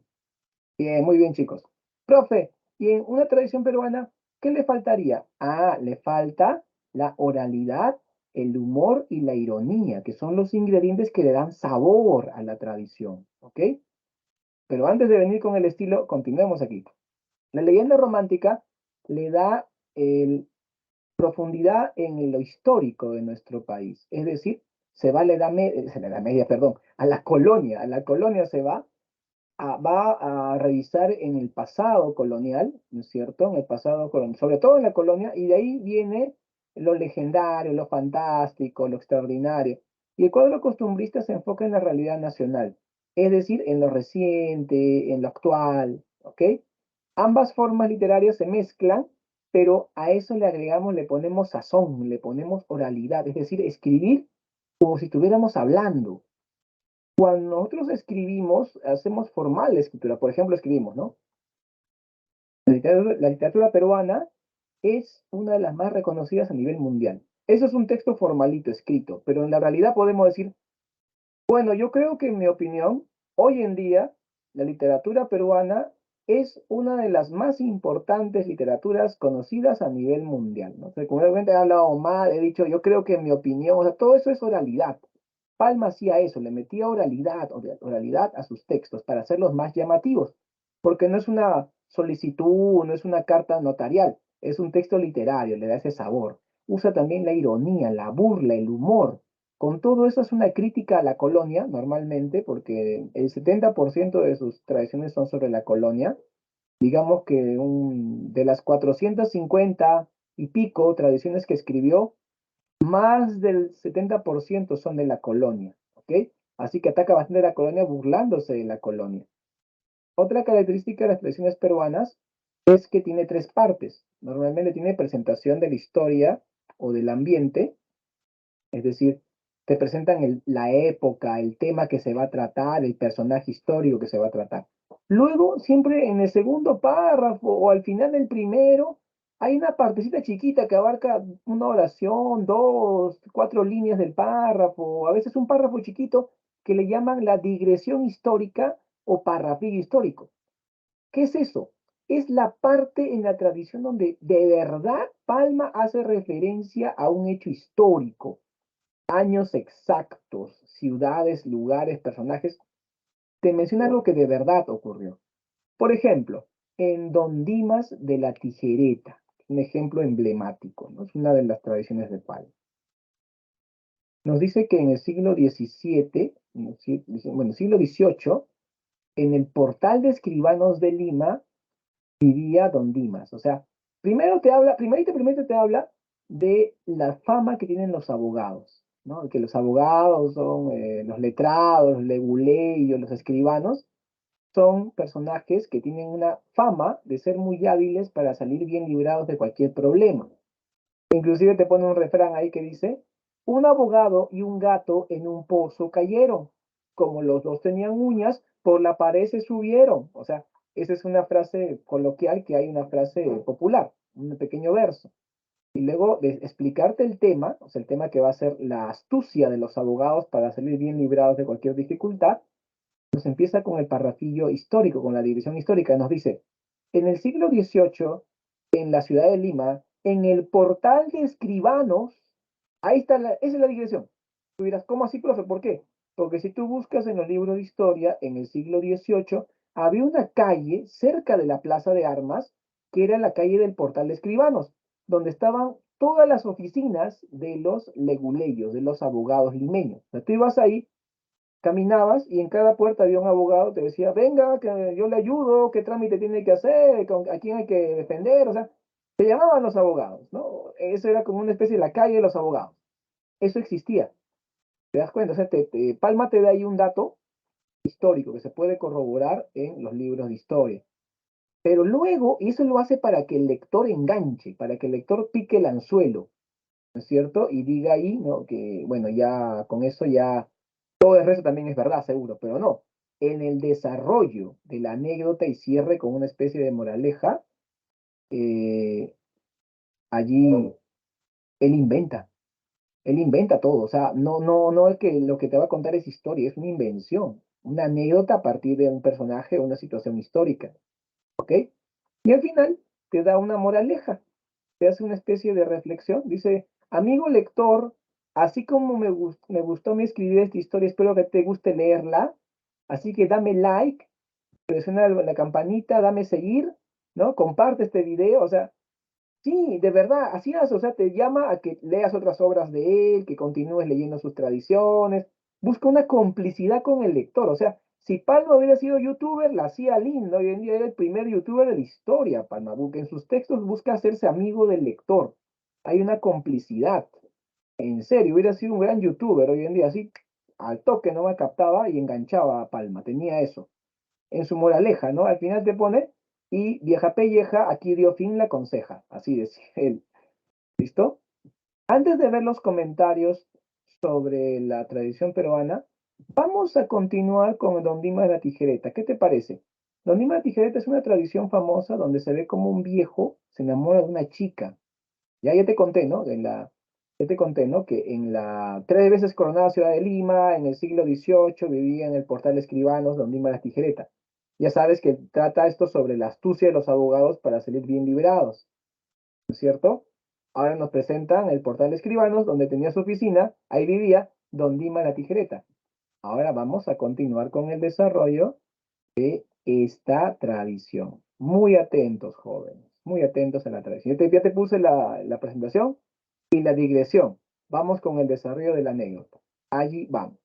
Bien, muy bien, chicos. Profe, y en una tradición peruana, ¿qué le faltaría? Ah, le falta la oralidad, el humor y la ironía, que son los ingredientes que le dan sabor a la tradición, ¿ok? Pero antes de venir con el estilo, continuemos aquí. La leyenda romántica le da profundidad en lo histórico de nuestro país, es decir, se va a la edad media, perdón, a la colonia se va va a revisar en el pasado colonial, ¿no es cierto? En el pasado colonial, sobre todo en la colonia, y de ahí viene lo legendario, lo fantástico, lo extraordinario. Y el cuadro costumbrista se enfoca en la realidad nacional, es decir, en lo reciente, en lo actual, ¿ok? Ambas formas literarias se mezclan, pero a eso le agregamos, le ponemos sazón, le ponemos oralidad, es decir, escribir como si estuviéramos hablando. Cuando nosotros escribimos, hacemos formal la escritura. Por ejemplo, escribimos, ¿no? La literatura peruana es una de las más reconocidas a nivel mundial. Eso es un texto formalito escrito, pero en la realidad podemos decir, bueno, yo creo que en mi opinión, hoy en día, la literatura peruana es una de las más importantes literaturas conocidas a nivel mundial, ¿no? O sea, como realmente he hablado mal, he dicho, yo creo que en mi opinión, o sea, todo eso es oralidad. Palma hacía eso, le metía oralidad a sus textos para hacerlos más llamativos, porque no es una solicitud, no es una carta notarial, es un texto literario, le da ese sabor. Usa también la ironía, la burla, el humor. Con todo eso es una crítica a la colonia, normalmente, porque el 70% de sus tradiciones son sobre la colonia. Digamos que de las 450 y pico tradiciones que escribió, más del 70% son de la colonia, ¿ok? Así que ataca bastante la colonia burlándose de la colonia. Otra característica de las tradiciones peruanas es que tiene tres partes. Normalmente tiene presentación de la historia o del ambiente, es decir, te presentan la época, el tema que se va a tratar, el personaje histórico que se va a tratar. Luego, siempre en el segundo párrafo o al final del primero, hay una partecita chiquita que abarca una oración, dos, cuatro líneas del párrafo, a veces un párrafo chiquito que le llaman la digresión histórica o parrafillo histórico. ¿Qué es eso? Es la parte en la tradición donde de verdad Palma hace referencia a un hecho histórico, años exactos, ciudades, lugares, personajes, te menciona algo que de verdad ocurrió. Por ejemplo, en Don Dimas de la Tijereta, un ejemplo emblemático, ¿no? Es una de las tradiciones de Palma. Nos dice que en el siglo XVII, bueno, siglo XVIII, en el portal de escribanos de Lima vivía Don Dimas. O sea, primerito te habla de la fama que tienen los abogados, ¿no? Que los abogados son los letrados, los leguleyos, los escribanos, son personajes que tienen una fama de ser muy hábiles para salir bien librados de cualquier problema. Inclusive te pone un refrán ahí que dice, un abogado y un gato en un pozo cayeron. Como los dos tenían uñas, por la pared se subieron. O sea, esa es una frase coloquial que hay una frase popular, un pequeño verso. Y luego de explicarte el tema, o sea, el tema que va a ser la astucia de los abogados para salir bien librados de cualquier dificultad, nos empieza con el parrafillo histórico, con la división histórica. Nos dice, en el siglo XVIII, en la ciudad de Lima, en el portal de escribanos, ahí está, esa es la digresión. Tú dirás, ¿cómo así, profe? ¿Por qué? Porque si tú buscas en los libros de historia, en el siglo XVIII, había una calle cerca de la Plaza de Armas, que era la calle del portal de escribanos, donde estaban todas las oficinas de los leguleyos, de los abogados limeños. O sea, tú ibas ahí caminabas y en cada puerta había un abogado, te decía, venga, que yo le ayudo, qué trámite tiene que hacer, a quién hay que defender, o sea, te llamaban los abogados, ¿no? Eso era como una especie de la calle de los abogados. Eso existía, ¿te das cuenta? O sea, Palma te da ahí un dato histórico que se puede corroborar en los libros de historia. Pero luego, y eso lo hace para que el lector enganche, para que el lector pique el anzuelo, ¿no es cierto? Y diga ahí, ¿no? Que, bueno, ya con eso ya todo el resto también es verdad, seguro, pero no. En el desarrollo de la anécdota y cierre con una especie de moraleja, eh, allí él inventa, él inventa todo, o sea, no es que lo que te va a contar es historia, es una invención, una anécdota a partir de un personaje o una situación histórica, ¿ok? Y al final te da una moraleja, te hace una especie de reflexión, dice, amigo lector, así como me gustó me escribir esta historia, espero que te guste leerla, así que dame like, presiona la campanita, dame seguir, ¿no? Comparte este video, o sea, sí, de verdad, así es, o sea, te llama a que leas otras obras de él, que continúes leyendo sus tradiciones, busca una complicidad con el lector, o sea, si Palma hubiera sido youtuber, la hacía lindo, hoy en día era el primer youtuber de la historia, Palma, porque en sus textos busca hacerse amigo del lector, hay una complicidad, en serio, hubiera sido un gran youtuber hoy en día, así, al toque no me captaba y enganchaba a Palma, tenía eso en su moraleja, ¿no? Al final te pone, y vieja pelleja, aquí dio fin la conseja, así decía él. ¿Listo? Antes de ver los comentarios sobre la tradición peruana, vamos a continuar con Don Dimas de la Tijereta. ¿Qué te parece? Don Dimas de la Tijereta es una tradición famosa donde se ve como un viejo se enamora de una chica. Ya te conté, ¿no? Ya te conté, ¿no? Que en la 3 veces coronada ciudad de Lima, en el siglo XVIII, vivía en el portal de escribanos Don Dimas de la Tijereta. Ya sabes que trata esto sobre la astucia de los abogados para salir bien liberados, ¿no es cierto? Ahora nos presentan el portal de escribanos, donde tenía su oficina, ahí vivía Don Dimas de la Tijereta. Ahora vamos a continuar con el desarrollo de esta tradición. Muy atentos, jóvenes, muy atentos a la tradición. Ya te puse la presentación y la digresión. Vamos con el desarrollo de la anécdota. Allí vamos.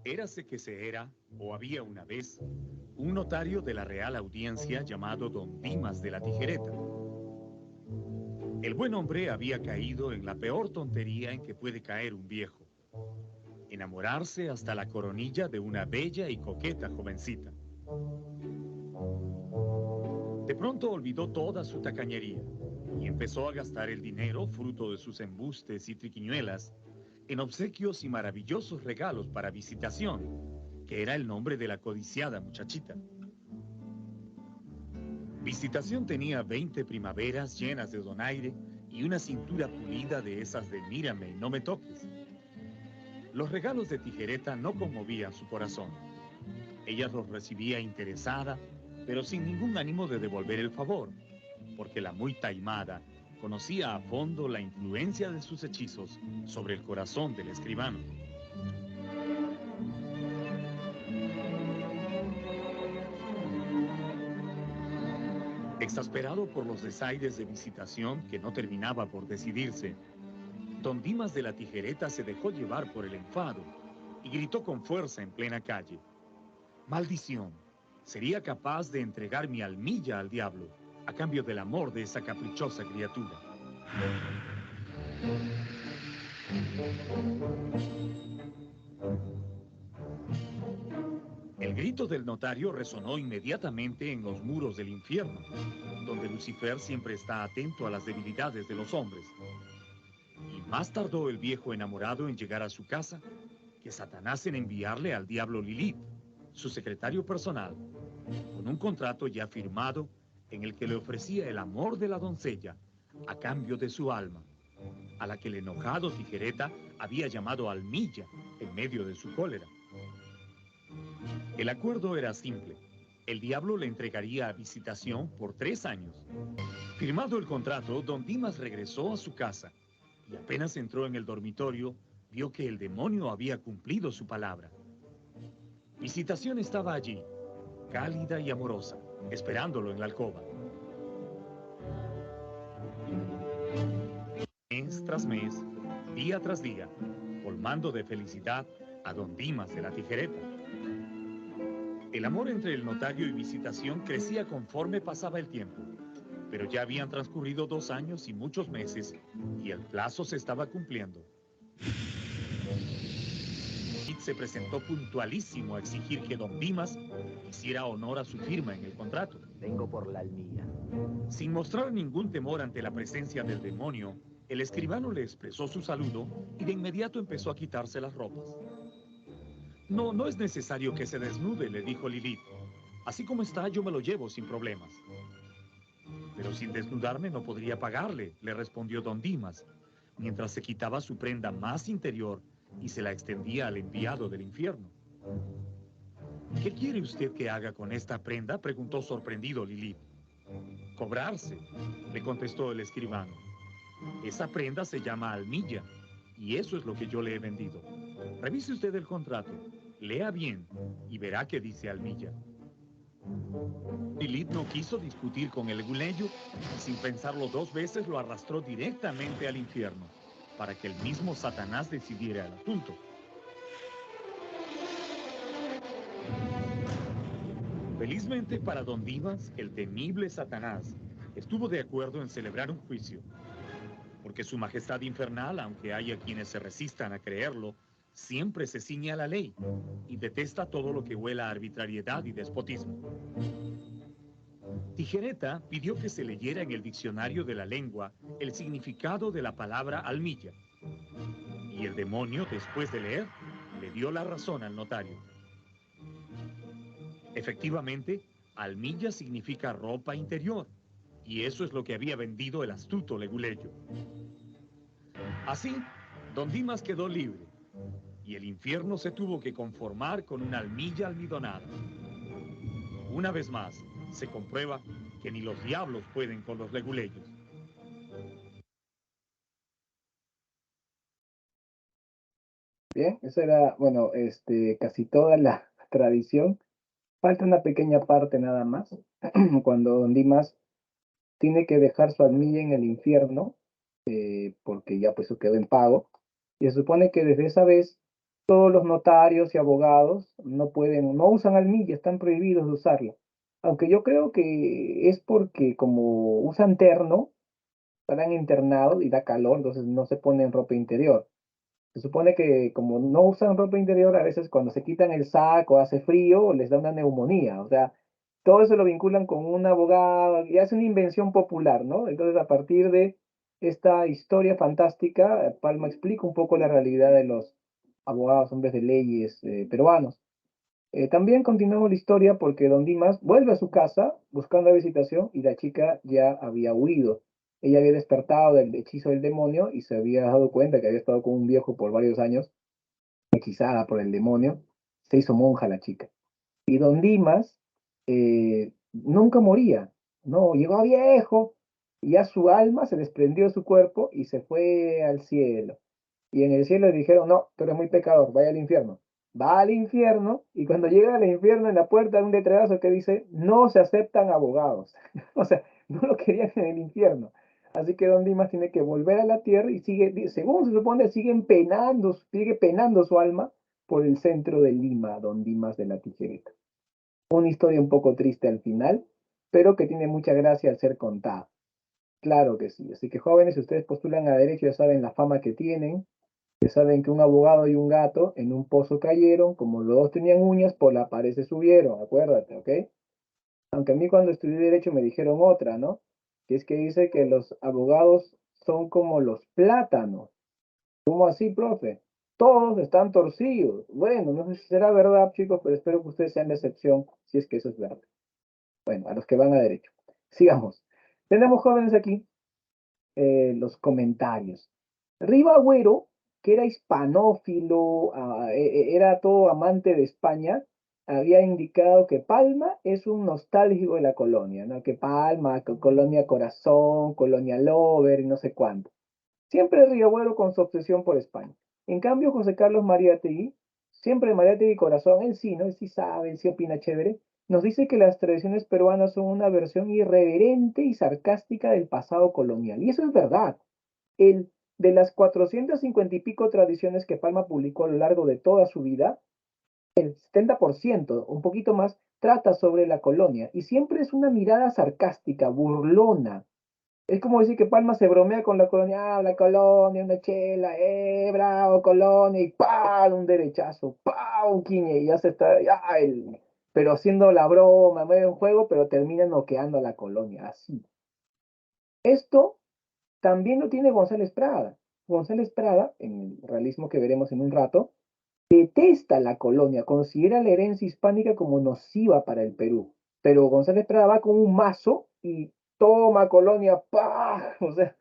Érase que se era, o había una vez, un notario de la Real Audiencia llamado Don Dimas de la Tijereta. El buen hombre había caído en la peor tontería en que puede caer un viejo: enamorarse hasta la coronilla de una bella y coqueta jovencita. De pronto olvidó toda su tacañería y empezó a gastar el dinero, fruto de sus embustes y triquiñuelas, en obsequios y maravillosos regalos para Visitación, que era el nombre de la codiciada muchachita. Visitación tenía 20 primaveras llenas de donaire y una cintura pulida de esas de mírame, no me toques. Los regalos de Tijereta no conmovían su corazón. Ella los recibía interesada, pero sin ningún ánimo de devolver el favor, porque la muy taimada conocía a fondo la influencia de sus hechizos sobre el corazón del escribano. Exasperado por los desaires de Visitación que no terminaba por decidirse, Don Dimas de la Tijereta se dejó llevar por el enfado y gritó con fuerza en plena calle: «¡Maldición! Sería capaz de entregar mi almilla al diablo a cambio del amor de esa caprichosa criatura». El grito del notario resonó inmediatamente en los muros del infierno, donde Lucifer siempre está atento a las debilidades de los hombres. Y más tardó el viejo enamorado en llegar a su casa que Satanás en enviarle al diablo Lilith, su secretario personal, con un contrato ya firmado en el que le ofrecía el amor de la doncella a cambio de su alma, a la que el enojado Tijereta había llamado almilla en medio de su cólera. El acuerdo era simple: el diablo le entregaría a Visitación por 3 años. Firmado el contrato, Don Dimas regresó a su casa y apenas entró en el dormitorio, vio que el demonio había cumplido su palabra. Visitación estaba allí, cálida y amorosa, esperándolo en la alcoba. mes tras mes, día tras día, colmando de felicidad a don Dimas de la Tijereta. El amor entre el notario y Visitación crecía conforme pasaba el tiempo, pero ya habían transcurrido 2 años y muchos meses, y el plazo se estaba cumpliendo. Se presentó puntualísimo a exigir que don Dimas hiciera honor a su firma en el contrato. Vengo por la almilla. Sin mostrar ningún temor ante la presencia del demonio, el escribano le expresó su saludo y de inmediato empezó a quitarse las ropas. No es necesario que se desnude, le dijo Lilith. Así como está, yo me lo llevo sin problemas. Pero sin desnudarme no podría pagarle, le respondió don Dimas, mientras se quitaba su prenda más interior y se la extendía al enviado del infierno. ¿Qué quiere usted que haga con esta prenda?, preguntó sorprendido Lilith. Cobrarse, le contestó el escribano. Esa prenda se llama almilla, y eso es lo que yo le he vendido. Revise usted el contrato, lea bien, y verá que dice almilla. Lilith no quiso discutir con el leguleyo, y sin pensarlo 2 veces lo arrastró directamente al infierno, para que el mismo Satanás decidiera el asunto. Felizmente para don Dimas, el temible Satanás estuvo de acuerdo en celebrar un juicio, porque su majestad infernal, aunque haya quienes se resistan a creerlo, siempre se ciñe a la ley y detesta todo lo que huela a arbitrariedad y despotismo. Tijereta pidió que se leyera en el diccionario de la lengua el significado de la palabra almilla, y el demonio, después de leer, le dio la razón al notario. Efectivamente, almilla significa ropa interior, y eso es lo que había vendido el astuto leguleyo. Así, don Dimas quedó libre, y el infierno se tuvo que conformar con una almilla almidonada. Una vez más, se comprueba que ni los diablos pueden con los leguleyos. Bien, eso era, bueno, casi toda la tradición. Falta una pequeña parte nada más, cuando don Dimas tiene que dejar su almilla en el infierno, porque ya pues eso quedó en pago, y se supone que desde esa vez todos los notarios y abogados no usan almilla, están prohibidos de usarla. Aunque yo creo que es porque como usan terno, están internados y da calor, entonces no se ponen ropa interior. Se supone que como no usan ropa interior, a veces cuando se quitan el saco, hace frío, les da una neumonía. O sea, todo eso lo vinculan con un abogado y hace una invención popular, ¿no? Entonces, a partir de esta historia fantástica, Palma explica un poco la realidad de los abogados, hombres de leyes peruanos. También continuamos la historia porque don Dimas vuelve a su casa buscando la visitación y la chica ya había huido. Ella había despertado del hechizo del demonio y se había dado cuenta que había estado con un viejo por varios años, hechizada por el demonio. Se hizo monja la chica. Y don Dimas nunca moría, no, llegó a viejo y ya su alma se desprendió de su cuerpo y se fue al cielo. Y en el cielo le dijeron, no, tú eres muy pecador, vaya al infierno. Va al infierno y cuando llega al infierno en la puerta hay un letrerazo que dice, no se aceptan abogados. O sea, no lo querían en el infierno. Así que don Dimas tiene que volver a la tierra y sigue, según se supone, sigue penando su alma por el centro de Lima, don Dimas de la Tijereta. Una historia un poco triste al final, pero que tiene mucha gracia al ser contada. Claro que sí. Así que jóvenes, si ustedes postulan a derecho, ya saben la fama que tienen, ya saben que un abogado y un gato en un pozo cayeron, como los dos tenían uñas, por la pared se subieron, acuérdate, ¿ok? Aunque a mí cuando estudié derecho me dijeron otra, ¿no? Que es que dice que los abogados son como los plátanos. ¿Cómo así, profe? Todos están torcidos. Bueno, no sé si será verdad, chicos, pero espero que ustedes sean la excepción, si es que eso es verdad. Bueno, a los que van a derecho. Sigamos. Tenemos jóvenes aquí, los comentarios. Riva Agüero, que era hispanófilo, era todo amante de España, había indicado que Palma es un nostálgico de la colonia, ¿no? Que Palma, Colonia Corazón, Colonia Lover y no sé cuánto. Siempre Riabuelo con su obsesión por España. En cambio, José Carlos Mariátegui, siempre Mariátegui corazón, él sí, ¿no? Él sí sabe, él sí opina chévere, nos dice que las tradiciones peruanas son una versión irreverente y sarcástica del pasado colonial. Y eso es verdad. El de las 450 y pico tradiciones que Palma publicó a lo largo de toda su vida, el 70%, un poquito más, trata sobre la colonia. Y siempre es una mirada sarcástica, burlona. Es como decir que Palma se bromea con la colonia, la colonia, una chela, bravo, colonia, y ¡pam! Un derechazo, ¡pam! Un quiñe, y ya se está, pero haciendo la broma, medio un juego, pero termina noqueando a la colonia, así. Esto también lo tiene González Prada. González Prada, en el realismo que veremos en un rato, detesta la colonia, considera la herencia hispánica como nociva para el Perú. Pero González Prada va con un mazo y toma colonia, ¡pah! O sea,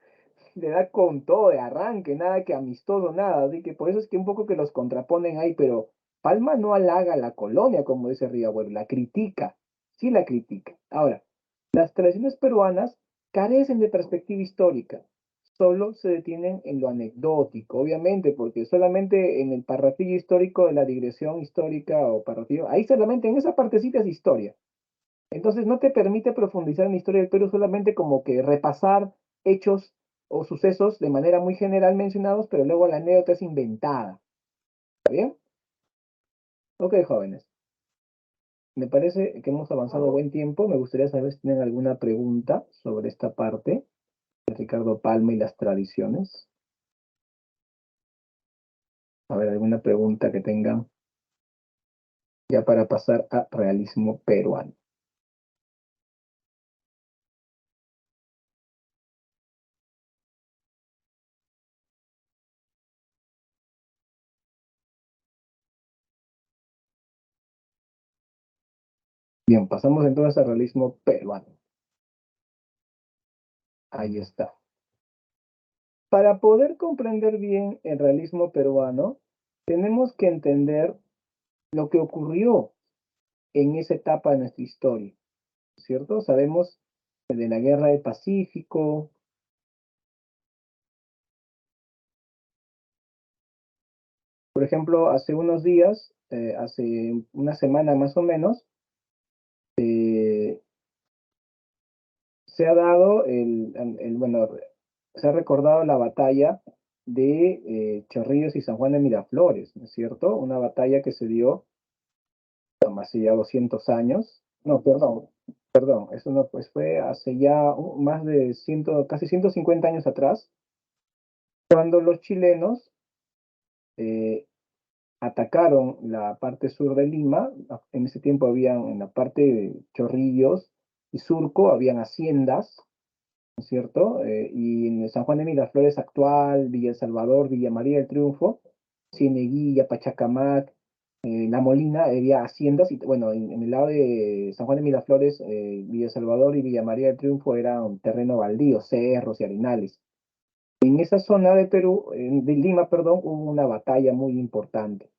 le da con todo de arranque, nada que amistoso, nada. Así que por eso es que un poco que los contraponen ahí, pero Palma no halaga la colonia, como dice Riabuelo, la critica, sí la critica. Ahora, las tradiciones peruanas carecen de perspectiva histórica, solo se detienen en lo anecdótico, obviamente, porque solamente en el parrafillo histórico de la digresión histórica o parrafillo, ahí solamente en esa partecita es historia. Entonces no te permite profundizar en la historia del Perú, solamente como que repasar hechos o sucesos de manera muy general mencionados, pero luego la anécdota es inventada. ¿Está bien? Ok, jóvenes. Me parece que hemos avanzado buen tiempo. Me gustaría saber si tienen alguna pregunta sobre esta parte de Ricardo Palma y las tradiciones. A ver, alguna pregunta que tengan ya para pasar a realismo peruano. Bien, pasamos entonces al realismo peruano. Ahí está. Para poder comprender bien el realismo peruano, tenemos que entender lo que ocurrió en esa etapa de nuestra historia, ¿cierto? Sabemos de la Guerra del Pacífico. Por ejemplo, hace unos días, hace una semana más o menos, se ha dado bueno, se ha recordado la batalla de Chorrillos y San Juan de Miraflores, ¿no es cierto? Una batalla que se dio hace ya 200 años. No, perdón, eso no, pues fue hace ya más de casi 150 años atrás, cuando los chilenos atacaron la parte sur de Lima. En ese tiempo habían, en la parte de Chorrillos y Surco, habían haciendas, ¿no es cierto? Y en San Juan de Miraflores actual, Villa El Salvador, Villa María del Triunfo, Cieneguilla, Pachacamac, La Molina, había haciendas, y bueno, en el lado de San Juan de Miraflores, Villa El Salvador y Villa María del Triunfo era un terreno baldío, cerros y arenales. En esa zona de Perú, de Lima, perdón, hubo una batalla muy importante,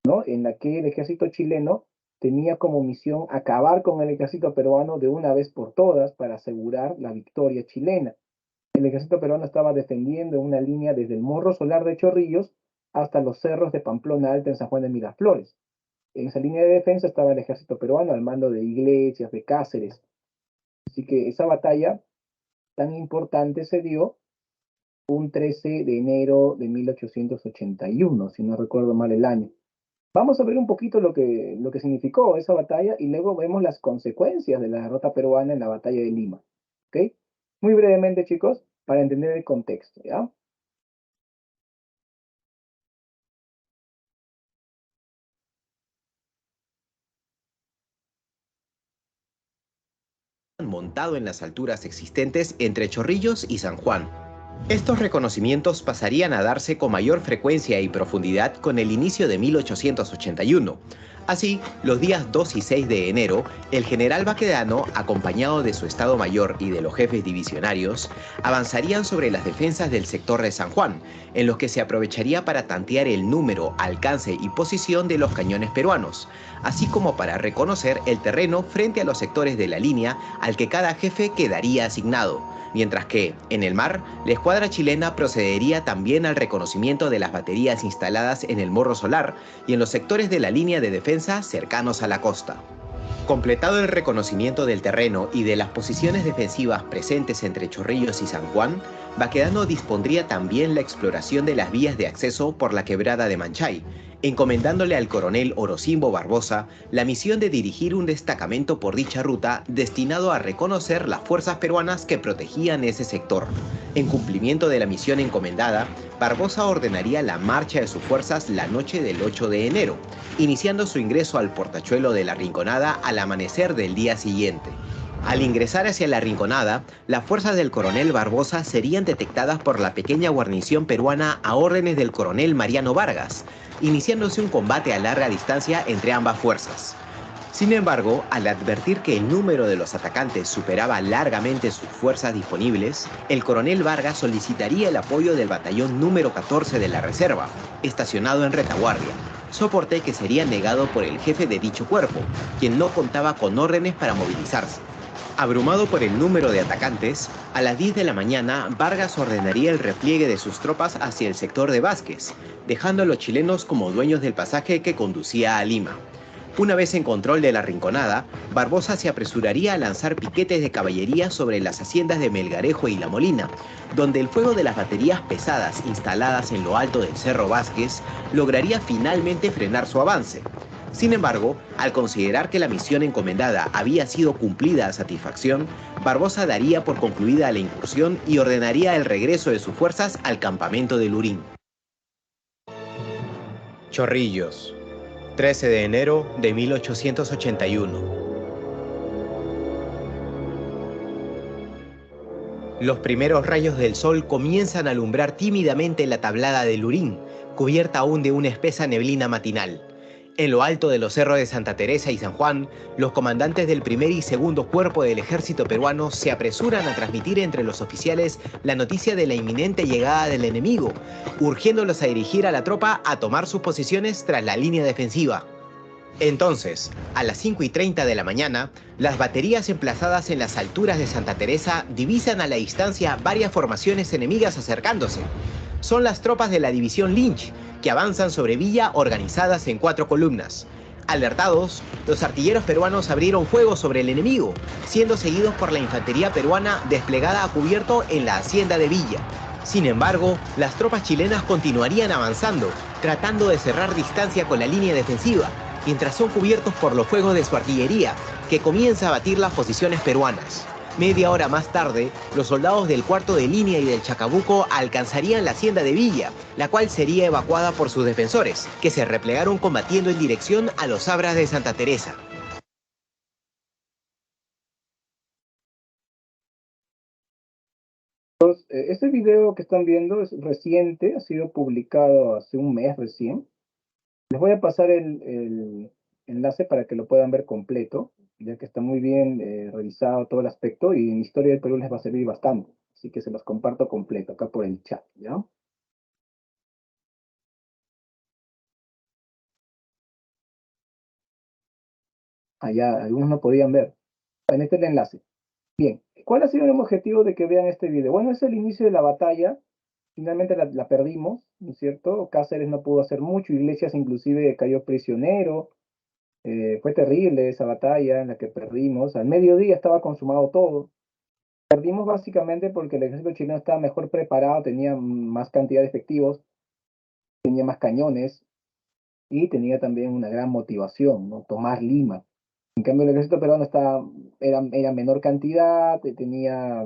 ¿no? En la que el ejército chileno tenía como misión acabar con el ejército peruano de una vez por todas para asegurar la victoria chilena. El ejército peruano estaba defendiendo una línea desde el Morro Solar de Chorrillos hasta los cerros de Pamplona Alta en San Juan de Miraflores. En esa línea de defensa estaba el ejército peruano al mando de Iglesias, de Cáceres. Así que esa batalla tan importante se dio un 13 de enero de 1881, si no recuerdo mal el año. Vamos a ver un poquito lo que significó esa batalla y luego vemos las consecuencias de la derrota peruana en la batalla de Lima. ¿Ok? Muy brevemente, chicos, para entender el contexto, ¿ya? Montado en las alturas existentes entre Chorrillos y San Juan. Estos reconocimientos pasarían a darse con mayor frecuencia y profundidad con el inicio de 1881. Así, los días 2 y 6 de enero, el general Baquedano, acompañado de su Estado Mayor y de los jefes divisionarios, avanzarían sobre las defensas del sector de San Juan, en los que se aprovecharía para tantear el número, alcance y posición de los cañones peruanos, así como para reconocer el terreno frente a los sectores de la línea al que cada jefe quedaría asignado. Mientras que, en el mar, la escuadra chilena procedería también al reconocimiento de las baterías instaladas en el Morro Solar y en los sectores de la línea de defensa cercanos a la costa. Completado el reconocimiento del terreno y de las posiciones defensivas presentes entre Chorrillos y San Juan, Baquedano dispondría también la exploración de las vías de acceso por la quebrada de Manchay, encomendándole al coronel Orocimbo Barbosa la misión de dirigir un destacamento por dicha ruta destinado a reconocer las fuerzas peruanas que protegían ese sector. En cumplimiento de la misión encomendada, Barbosa ordenaría la marcha de sus fuerzas la noche del 8 de enero, iniciando su ingreso al portachuelo de la Rinconada al amanecer del día siguiente. Al ingresar hacia la Rinconada, las fuerzas del coronel Barbosa serían detectadas por la pequeña guarnición peruana a órdenes del coronel Mariano Vargas, iniciándose un combate a larga distancia entre ambas fuerzas. Sin embargo, al advertir que el número de los atacantes superaba largamente sus fuerzas disponibles, el coronel Vargas solicitaría el apoyo del batallón número 14 de la Reserva, estacionado en retaguardia, soporte que sería negado por el jefe de dicho cuerpo, quien no contaba con órdenes para movilizarse. Abrumado por el número de atacantes, a las 10 de la mañana Vargas ordenaría el repliegue de sus tropas hacia el sector de Vázquez, dejando a los chilenos como dueños del pasaje que conducía a Lima. Una vez en control de la Rinconada, Barbosa se apresuraría a lanzar piquetes de caballería sobre las haciendas de Melgarejo y La Molina, donde el fuego de las baterías pesadas instaladas en lo alto del Cerro Vázquez lograría finalmente frenar su avance. Sin embargo, al considerar que la misión encomendada había sido cumplida a satisfacción, Barbosa daría por concluida la incursión y ordenaría el regreso de sus fuerzas al campamento de Lurín. Chorrillos, 13 de enero de 1881. Los primeros rayos del sol comienzan a alumbrar tímidamente la tablada de Lurín, cubierta aún de una espesa neblina matinal. En lo alto de los cerros de Santa Teresa y San Juan, los comandantes del primer y segundo cuerpo del ejército peruano se apresuran a transmitir entre los oficiales la noticia de la inminente llegada del enemigo, urgiéndolos a dirigir a la tropa a tomar sus posiciones tras la línea defensiva. Entonces, a las 5:30 de la mañana, las baterías emplazadas en las alturas de Santa Teresa divisan a la distancia varias formaciones enemigas acercándose. Son las tropas de la división Lynch, que avanzan sobre Villa organizadas en 4 columnas. Alertados, los artilleros peruanos abrieron fuego sobre el enemigo, siendo seguidos por la infantería peruana desplegada a cubierto en la hacienda de Villa. Sin embargo, las tropas chilenas continuarían avanzando, tratando de cerrar distancia con la línea defensiva, mientras son cubiertos por los fuegos de su artillería, que comienza a batir las posiciones peruanas. Media hora más tarde, los soldados del cuarto de línea y del Chacabuco alcanzarían la hacienda de Villa, la cual sería evacuada por sus defensores, que se replegaron combatiendo en dirección a los Abras de Santa Teresa. Este video que están viendo es reciente, ha sido publicado hace un mes recién. Les voy a pasar el enlace para que lo puedan ver completo, ya que está muy bien revisado todo el aspecto y en Historia del Perú les va a servir bastante. Así que se los comparto completo acá por el chat, ¿ya? Allá, algunos no podían ver. En este es el enlace. Bien, ¿cuál ha sido el objetivo de que vean este video? Bueno, es el inicio de la batalla. Finalmente la perdimos, ¿no es cierto? Cáceres no pudo hacer mucho, Iglesias inclusive cayó prisionero. Fue terrible esa batalla en la que perdimos. Al mediodía estaba consumado todo. Perdimos básicamente porque el ejército chileno estaba mejor preparado, tenía más cantidad de efectivos, tenía más cañones y tenía también una gran motivación, ¿no? Tomar Lima. En cambio, el ejército peruano era menor cantidad, tenía,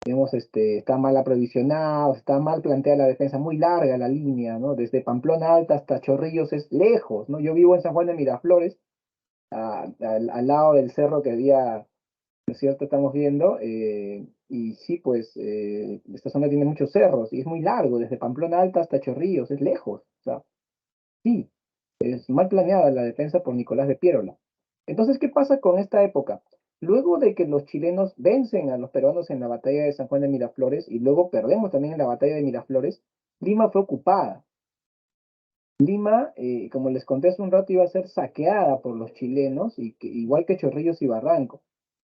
digamos, estaba mal aprovisionado, estaba mal planteada la defensa, muy larga la línea, ¿no? Desde Pamplona Alta hasta Chorrillos es lejos, ¿no? Yo vivo en San Juan de Miraflores, al lado del cerro que había, ¿no es cierto? Estamos viendo, y sí, pues, esta zona tiene muchos cerros y es muy largo, desde Pamplona Alta hasta Chorrillos, es lejos, o sea, sí, es mal planeada la defensa por Nicolás de Piérola. Entonces, ¿qué pasa con esta época? Luego de que los chilenos vencen a los peruanos en la batalla de San Juan de Miraflores y luego perdemos también en la batalla de Miraflores, Lima fue ocupada. Lima, como les conté hace un rato, iba a ser saqueada por los chilenos, igual que Chorrillos y Barranco.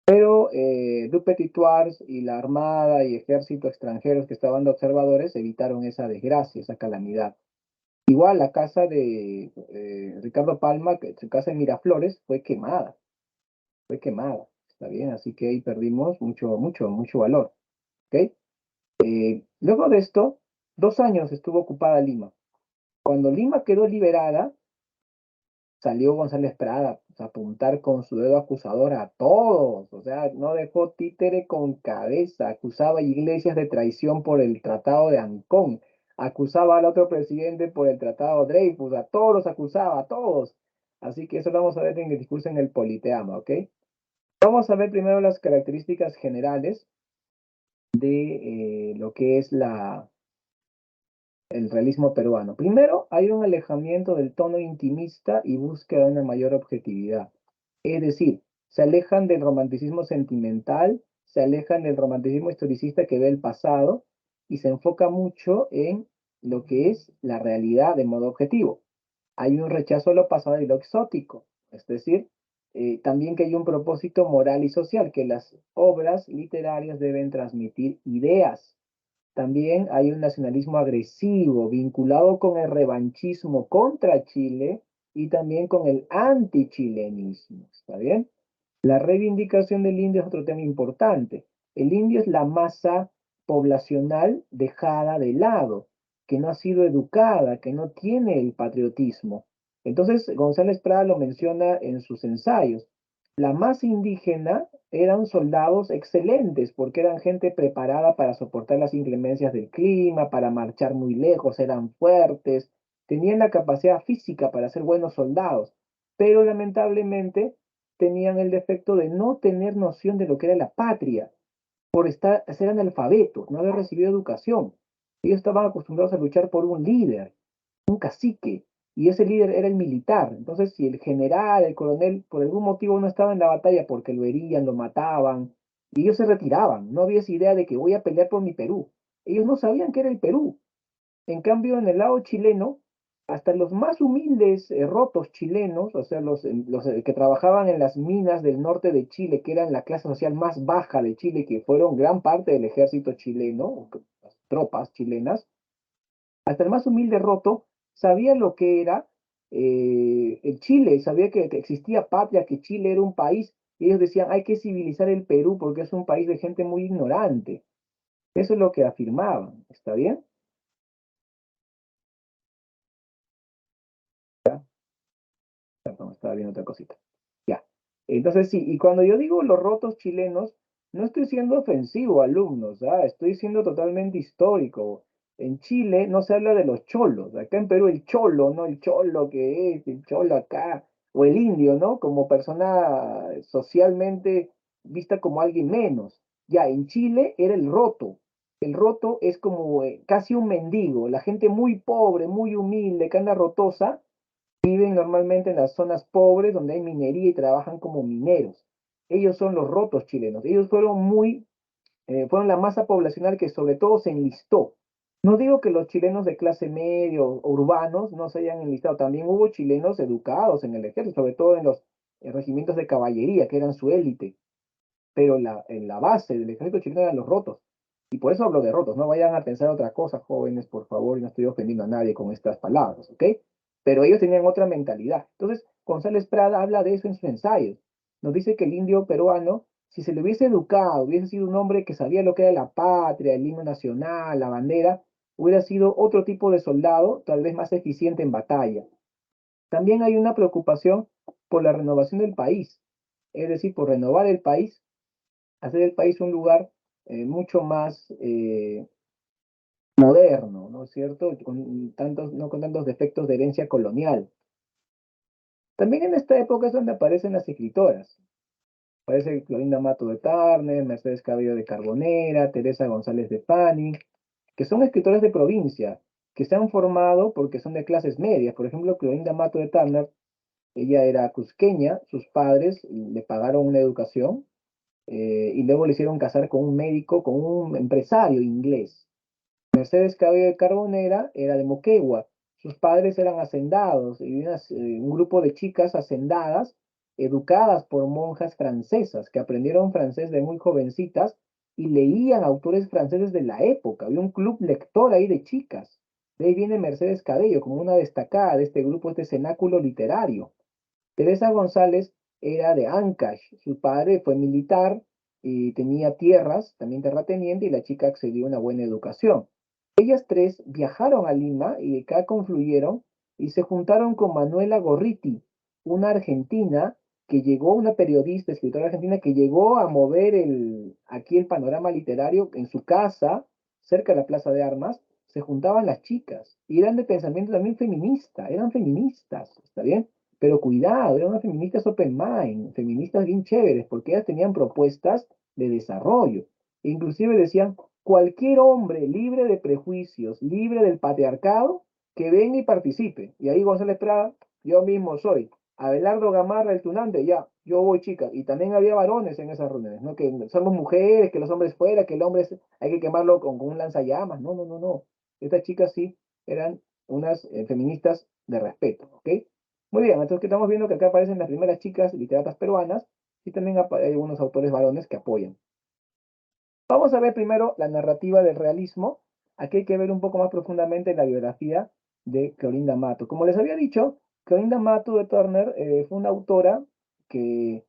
Pero Dupetit-Thouars y la Armada y Ejército extranjeros que estaban de observadores evitaron esa desgracia, esa calamidad. Igual la casa de Ricardo Palma, su casa en Miraflores, fue quemada. fue quemada, ¿está bien? Así que ahí perdimos mucho valor, ¿ok? Luego de esto, 2 años estuvo ocupada Lima. Cuando Lima quedó liberada, salió González Prada pues, a apuntar con su dedo acusador a todos, o sea, no dejó títere con cabeza, acusaba a Iglesias de traición por el Tratado de Ancón, acusaba al otro presidente por el Tratado Dreyfus, a todos los acusaba, a todos. Así que eso lo vamos a ver en el discurso en el Politeama, ¿ok? Vamos a ver primero las características generales de lo que es el realismo peruano. Primero, hay un alejamiento del tono intimista y búsqueda de una mayor objetividad. Es decir, se alejan del romanticismo sentimental, se alejan del romanticismo historicista que ve el pasado y se enfoca mucho en lo que es la realidad de modo objetivo. Hay un rechazo a lo pasado y lo exótico, es decir, también que hay un propósito moral y social, que las obras literarias deben transmitir ideas. También hay un nacionalismo agresivo vinculado con el revanchismo contra Chile y también con el antichilenismo. ¿Está bien? La reivindicación del indio es otro tema importante. El indio es la masa poblacional dejada de lado, que no ha sido educada, que no tiene el patriotismo. Entonces, González Prada lo menciona en sus ensayos. La masa indígena eran soldados excelentes porque eran gente preparada para soportar las inclemencias del clima, para marchar muy lejos, eran fuertes, tenían la capacidad física para ser buenos soldados, pero lamentablemente tenían el defecto de no tener noción de lo que era la patria, por ser analfabetos, no haber recibido educación. Ellos estaban acostumbrados a luchar por un líder, un cacique, y ese líder era el militar. Entonces, si el general, el coronel, por algún motivo no estaba en la batalla porque lo herían, lo mataban, y ellos se retiraban, no había esa idea de que voy a pelear por mi Perú. Ellos no sabían qué era el Perú. En cambio, en el lado chileno, hasta los más humildes rotos chilenos, o sea, los que trabajaban en las minas del norte de Chile, que eran la clase social más baja de Chile, que fueron gran parte del ejército chileno, las tropas chilenas, hasta el más humilde roto sabía lo que era el Chile, sabía que existía patria, que Chile era un país, y ellos decían, hay que civilizar el Perú porque es un país de gente muy ignorante. Eso es lo que afirmaban, ¿está bien? Perdón, estaba viendo otra cosita. Ya. Entonces sí, y cuando yo digo los rotos chilenos, no estoy siendo ofensivo, alumnos, ¿ah? Estoy siendo totalmente histórico. En Chile no se habla de los cholos. Acá en Perú el cholo, ¿no? El cholo que es, el cholo acá, o el indio, ¿no? Como persona socialmente vista como alguien menos. Ya, en Chile era el roto. El roto es como casi un mendigo, la gente muy pobre, muy humilde, que anda rotosa, viven normalmente en las zonas pobres donde hay minería y trabajan como mineros. Ellos son los rotos chilenos. Ellos fueron la masa poblacional que sobre todo se enlistó. No digo que los chilenos de clase media o urbanos no se hayan enlistado. También hubo chilenos educados en el ejército, sobre todo en los regimientos de caballería, que eran su élite. Pero en la base del ejército chileno eran los rotos. Y por eso hablo de rotos. No vayan a pensar otra cosa, jóvenes, por favor, y no estoy ofendiendo a nadie con estas palabras, ¿ok? Pero ellos tenían otra mentalidad. Entonces, González Prada habla de eso en sus ensayos. Nos dice que el indio peruano, si se le hubiese educado, hubiese sido un hombre que sabía lo que era la patria, el himno nacional, la bandera, hubiera sido otro tipo de soldado, tal vez más eficiente en batalla. También hay una preocupación por la renovación del país, es decir, por renovar el país, hacer el país un lugar mucho más moderno, ¿no es cierto? No con tantos defectos de herencia colonial. También en esta época es donde aparecen las escritoras. Aparece Clorinda Mato de Turner, Mercedes Cabello de Carbonera, Teresa González de Fanning, que son escritoras de provincia, que se han formado porque son de clases medias. Por ejemplo, Clorinda Mato de Turner, ella era cusqueña, sus padres le pagaron una educación y luego le hicieron casar con un médico, con un empresario inglés. Mercedes Cabello de Carbonera era de Moquegua. Sus padres eran hacendados y un grupo de chicas hacendadas, educadas por monjas francesas, que aprendieron francés de muy jovencitas y leían autores franceses de la época. Había un club lector ahí de chicas. De ahí viene Mercedes Cabello como una destacada de este grupo, este cenáculo literario. Teresa González era de Ancash. Su padre fue militar y tenía tierras, también terrateniente, y la chica accedió a una buena educación. Ellas tres viajaron a Lima y acá confluyeron y se juntaron con Manuela Gorriti, una argentina que llegó, una periodista, escritora argentina, que llegó a mover aquí el panorama literario en su casa, cerca de la Plaza de Armas. Se juntaban las chicas y eran de pensamiento también feminista, eran feministas, ¿está bien? Pero cuidado, eran unas feministas open mind, feministas bien chéveres, porque ellas tenían propuestas de desarrollo. Inclusive decían, cualquier hombre libre de prejuicios, libre del patriarcado, que venga y participe. Y ahí González Prada, yo mismo soy. Abelardo Gamarra, el tunante, ya, yo voy, chica. Y también había varones en esas reuniones, ¿no? Que somos mujeres, que los hombres fuera, que el hombre hay que quemarlo con un lanzallamas. No, no, no, no. Estas chicas sí eran unas feministas de respeto, ¿ok? Muy bien, entonces que estamos viendo que acá aparecen las primeras chicas literatas peruanas y también hay algunos autores varones que apoyan. Vamos a ver primero la narrativa del realismo. Aquí hay que ver un poco más profundamente la biografía de Clorinda Matto. Como les había dicho, Clorinda Matto de Turner fue una autora que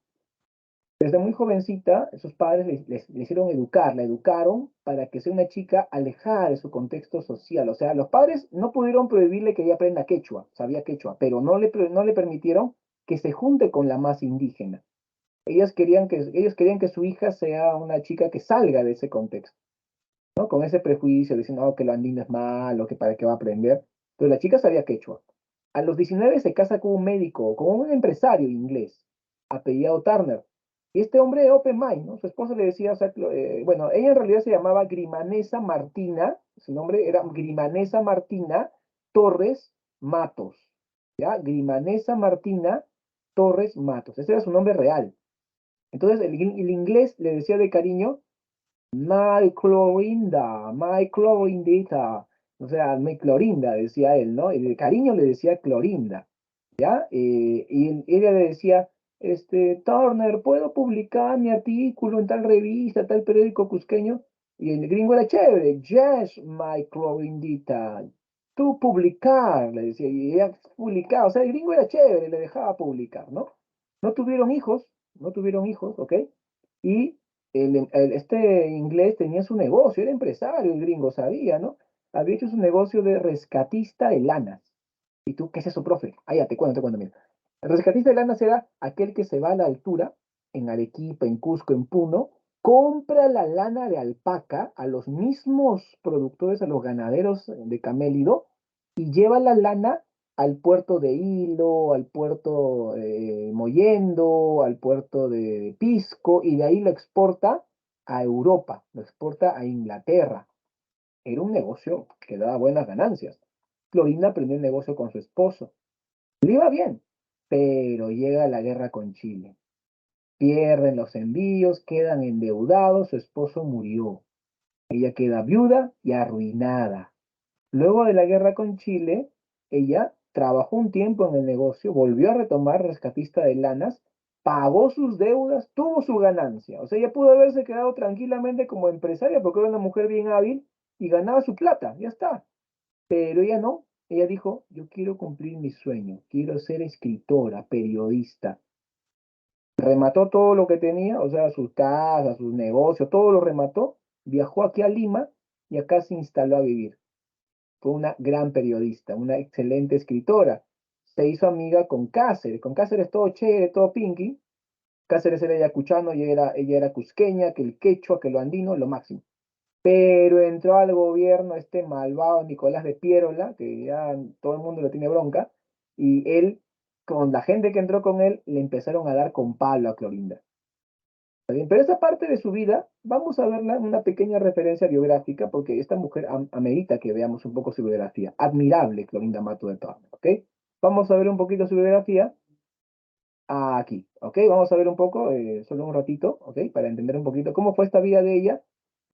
desde muy jovencita sus padres le hicieron educar, la educaron para que sea una chica alejada de su contexto social. O sea, los padres no pudieron prohibirle que ella aprenda quechua, sabía quechua, pero no le permitieron que se junte con la masa indígena. Ellos querían que su hija sea una chica que salga de ese contexto, ¿no? Con ese prejuicio, diciendo que lo andino es malo, que para qué va a aprender. Pero la chica sabía quechua. A los 19 se casa con un médico, con un empresario inglés, apellidado Turner. Y este hombre open mind, ¿no? Su esposa le decía, o sea, bueno, ella en realidad se llamaba Grimanesa Martina, su nombre era Grimanesa Martina Torres Matos, ¿ya? Grimanesa Martina Torres Matos, ese era su nombre real. Entonces el inglés le decía de cariño, my Clorindita, o sea, mi Clorinda, decía él, ¿no? Y de cariño le decía Clorinda, ¿ya? Y ella le decía, Turner, ¿puedo publicar mi artículo en tal revista, tal periódico cusqueño? Y el gringo era chévere, yes, my Clorindita, tú publicar, le decía, y ella publicaba, o sea, el gringo era chévere, le dejaba publicar, ¿no? No tuvieron hijos, no tuvieron hijos, ¿ok? Y este inglés tenía su negocio, era empresario, el gringo sabía, ¿no? Había hecho su negocio de rescatista de lanas. ¿Y tú qué es eso, profe? Ah, ya, te cuento, mira. El rescatista de lanas era aquel que se va a la altura, en Arequipa, en Cusco, en Puno, compra la lana de alpaca a los mismos productores, a los ganaderos de camélido, y lleva la lana al puerto de Hilo, al puerto Mollendo, al puerto de Pisco, y de ahí lo exporta a Europa, lo exporta a Inglaterra. Era un negocio que daba buenas ganancias. Clorinda aprendió el negocio con su esposo. Le iba bien, pero llega la guerra con Chile. Pierden los envíos, quedan endeudados, su esposo murió. Ella queda viuda y arruinada. Luego de la guerra con Chile, ella trabajó un tiempo en el negocio, volvió a retomar rescatista de lanas, pagó sus deudas, tuvo su ganancia. O sea, ella pudo haberse quedado tranquilamente como empresaria porque era una mujer bien hábil y ganaba su plata, ya está. Pero ella no, ella dijo, yo quiero cumplir mi sueño, quiero ser escritora, periodista. Remató todo lo que tenía, o sea, sus casas, sus negocios, todo lo remató, viajó aquí a Lima y acá se instaló a vivir. Fue una gran periodista, una excelente escritora. Se hizo amiga con Cáceres todo chévere, todo pinky. Cáceres era ayacuchano y ella era cusqueña, que el quechua, que lo andino, lo máximo. Pero entró al gobierno este malvado Nicolás de Piérola, que ya todo el mundo le tiene bronca, y él, con la gente que entró con él, le empezaron a dar con palo a Clorinda. ¿Está bien? Pero esa parte de su vida, vamos a verla en una pequeña referencia biográfica, porque esta mujer amerita que veamos un poco su biografía. Admirable, Clorinda Matto de Turner, ¿ok? Vamos a ver un poquito su biografía aquí, ¿ok? Vamos a ver un poco, solo un ratito, ¿ok? Para entender un poquito cómo fue esta vida de ella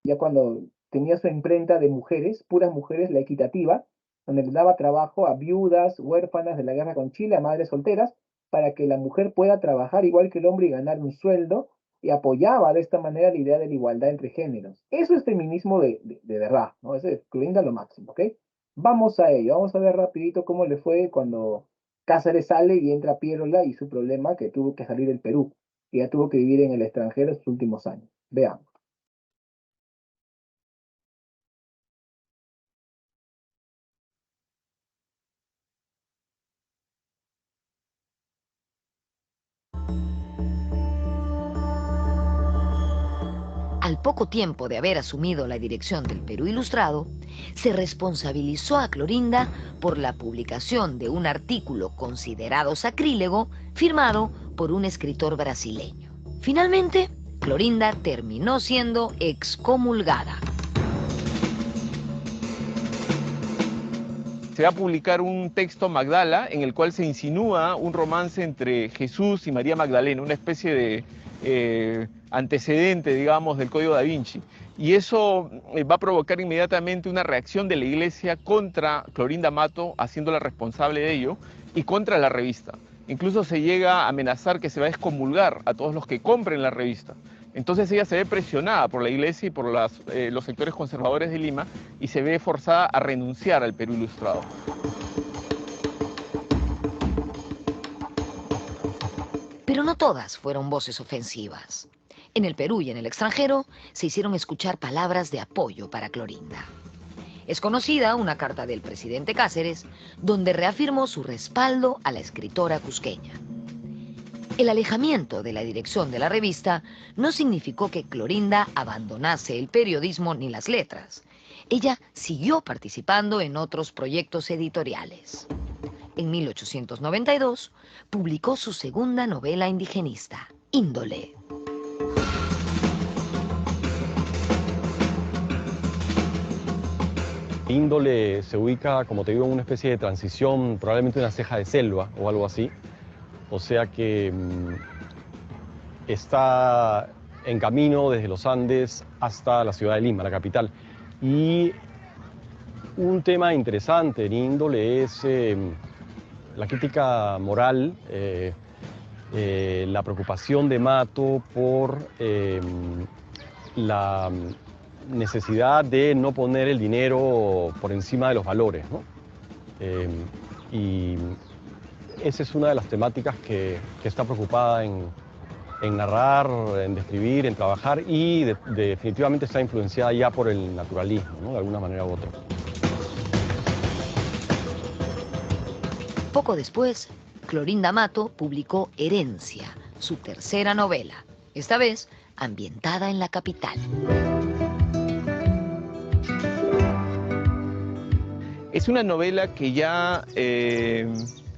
ya cuando tenía su imprenta de mujeres, puras mujeres, la equitativa, donde le daba trabajo a viudas, huérfanas de la guerra con Chile, a madres solteras, para que la mujer pueda trabajar igual que el hombre y ganar un sueldo, y apoyaba de esta manera la idea de la igualdad entre géneros. Eso es feminismo de verdad, ¿no? Eso es Clorinda lo máximo, ¿ok? Vamos a ello, vamos a ver rapidito cómo le fue cuando Cáceres sale y entra Pierola y su problema que tuvo que salir del Perú. Y ya tuvo que vivir en el extranjero sus últimos años. Veamos. Al poco tiempo de haber asumido la dirección del Perú Ilustrado, se responsabilizó a Clorinda por la publicación de un artículo considerado sacrílego firmado por un escritor brasileño. Finalmente, Clorinda terminó siendo excomulgada. Se va a publicar un texto Magdala en el cual se insinúa un romance entre Jesús y María Magdalena, una especie de antecedente, digamos, del Código da Vinci. Y eso va a provocar inmediatamente una reacción de la Iglesia contra Clorinda Matto, haciéndola responsable de ello, y contra la revista. Incluso se llega a amenazar que se va a excomulgar a todos los que compren la revista. Entonces ella se ve presionada por la Iglesia y por los sectores conservadores de Lima y se ve forzada a renunciar al Perú Ilustrado. Pero no todas fueron voces ofensivas. En el Perú y en el extranjero se hicieron escuchar palabras de apoyo para Clorinda. Es conocida una carta del presidente Cáceres donde reafirmó su respaldo a la escritora cusqueña. El alejamiento de la dirección de la revista no significó que Clorinda abandonase el periodismo ni las letras. Ella siguió participando en otros proyectos editoriales. En 1892 publicó su segunda novela indigenista, Índole. Índole se ubica, como te digo, en una especie de transición, probablemente una ceja de selva o algo así. O sea que está en camino desde los Andes hasta la ciudad de Lima, la capital. Y un tema interesante en Índole es la crítica moral, la preocupación de Matto por la necesidad de no poner el dinero por encima de los valores, ¿no? Y esa es una de las temáticas que está preocupada en narrar, en describir, en trabajar y definitivamente está influenciada ya por el naturalismo, ¿no? De alguna manera u otra. Poco después, Clorinda Matto publicó Herencia, su tercera novela, esta vez ambientada en la capital. Es una novela que ya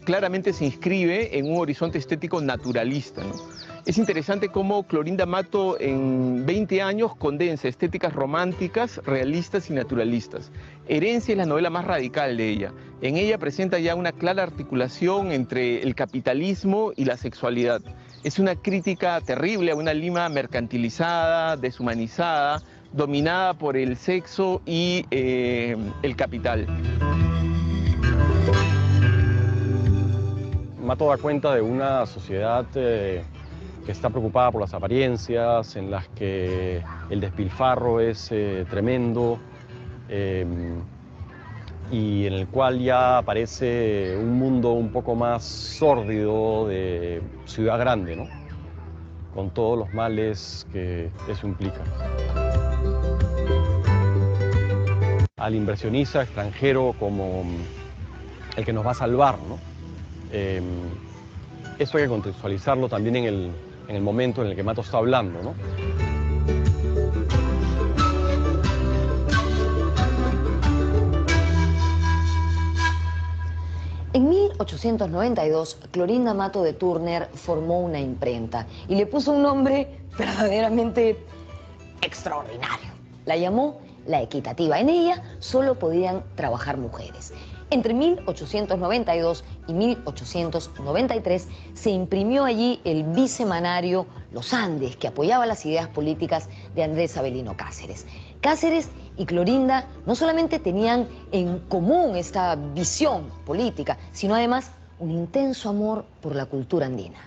claramente se inscribe en un horizonte estético naturalista, ¿no? Es interesante cómo Clorinda Matto en 20 años condensa estéticas románticas, realistas y naturalistas. Herencia es la novela más radical de ella. En ella presenta ya una clara articulación entre el capitalismo y la sexualidad. Es una crítica terrible a una Lima mercantilizada, deshumanizada, dominada por el sexo y el capital. Matto da cuenta de una sociedad que está preocupada por las apariencias, en las que el despilfarro es tremendo y en el cual ya aparece un mundo un poco más sórdido de ciudad grande, ¿no? Con todos los males que eso implica. Al inversionista extranjero como el que nos va a salvar, ¿no? Eso hay que contextualizarlo también en el momento en el que Matto está hablando, ¿no? En 1892, Clorinda Matto de Turner formó una imprenta y le puso un nombre verdaderamente extraordinario. La llamó La Equitativa. En ella solo podían trabajar mujeres. Entre 1892 y 1893 se imprimió allí el bisemanario Los Andes, que apoyaba las ideas políticas de Andrés Avelino Cáceres. Cáceres y Clorinda no solamente tenían en común esta visión política, sino además un intenso amor por la cultura andina.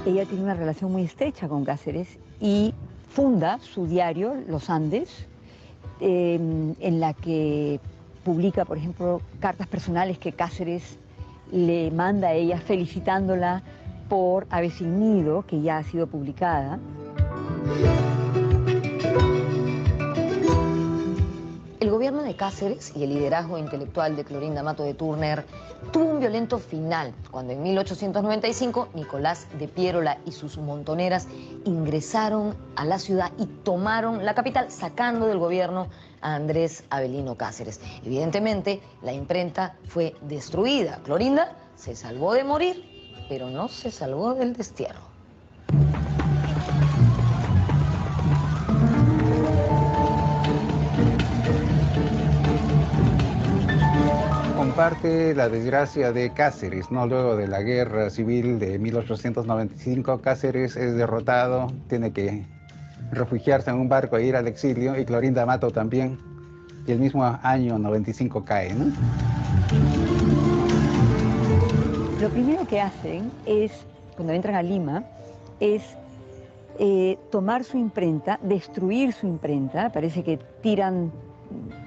Ella tiene una relación muy estrecha con Cáceres y funda su diario, Los Andes, en la que publica, por ejemplo, cartas personales que Cáceres le manda a ella felicitándola por Aves sin Nido, que ya ha sido publicada. El gobierno de Cáceres y el liderazgo intelectual de Clorinda Mato de Turner tuvo un violento final cuando en 1895 Nicolás de Piérola y sus montoneras ingresaron a la ciudad y tomaron la capital, sacando del gobierno a Andrés Avelino Cáceres. Evidentemente, la imprenta fue destruida. Clorinda se salvó de morir, pero no se salvó del destierro. Comparte la desgracia de Cáceres, ¿no? Luego de la guerra civil de 1895, Cáceres es derrotado, tiene que refugiarse en un barco e ir al exilio, y Clorinda Mato también, y el mismo año 95 cae, ¿no? Lo primero que hacen es, cuando entran a Lima, es tomar su imprenta, destruir su imprenta. Parece que tiran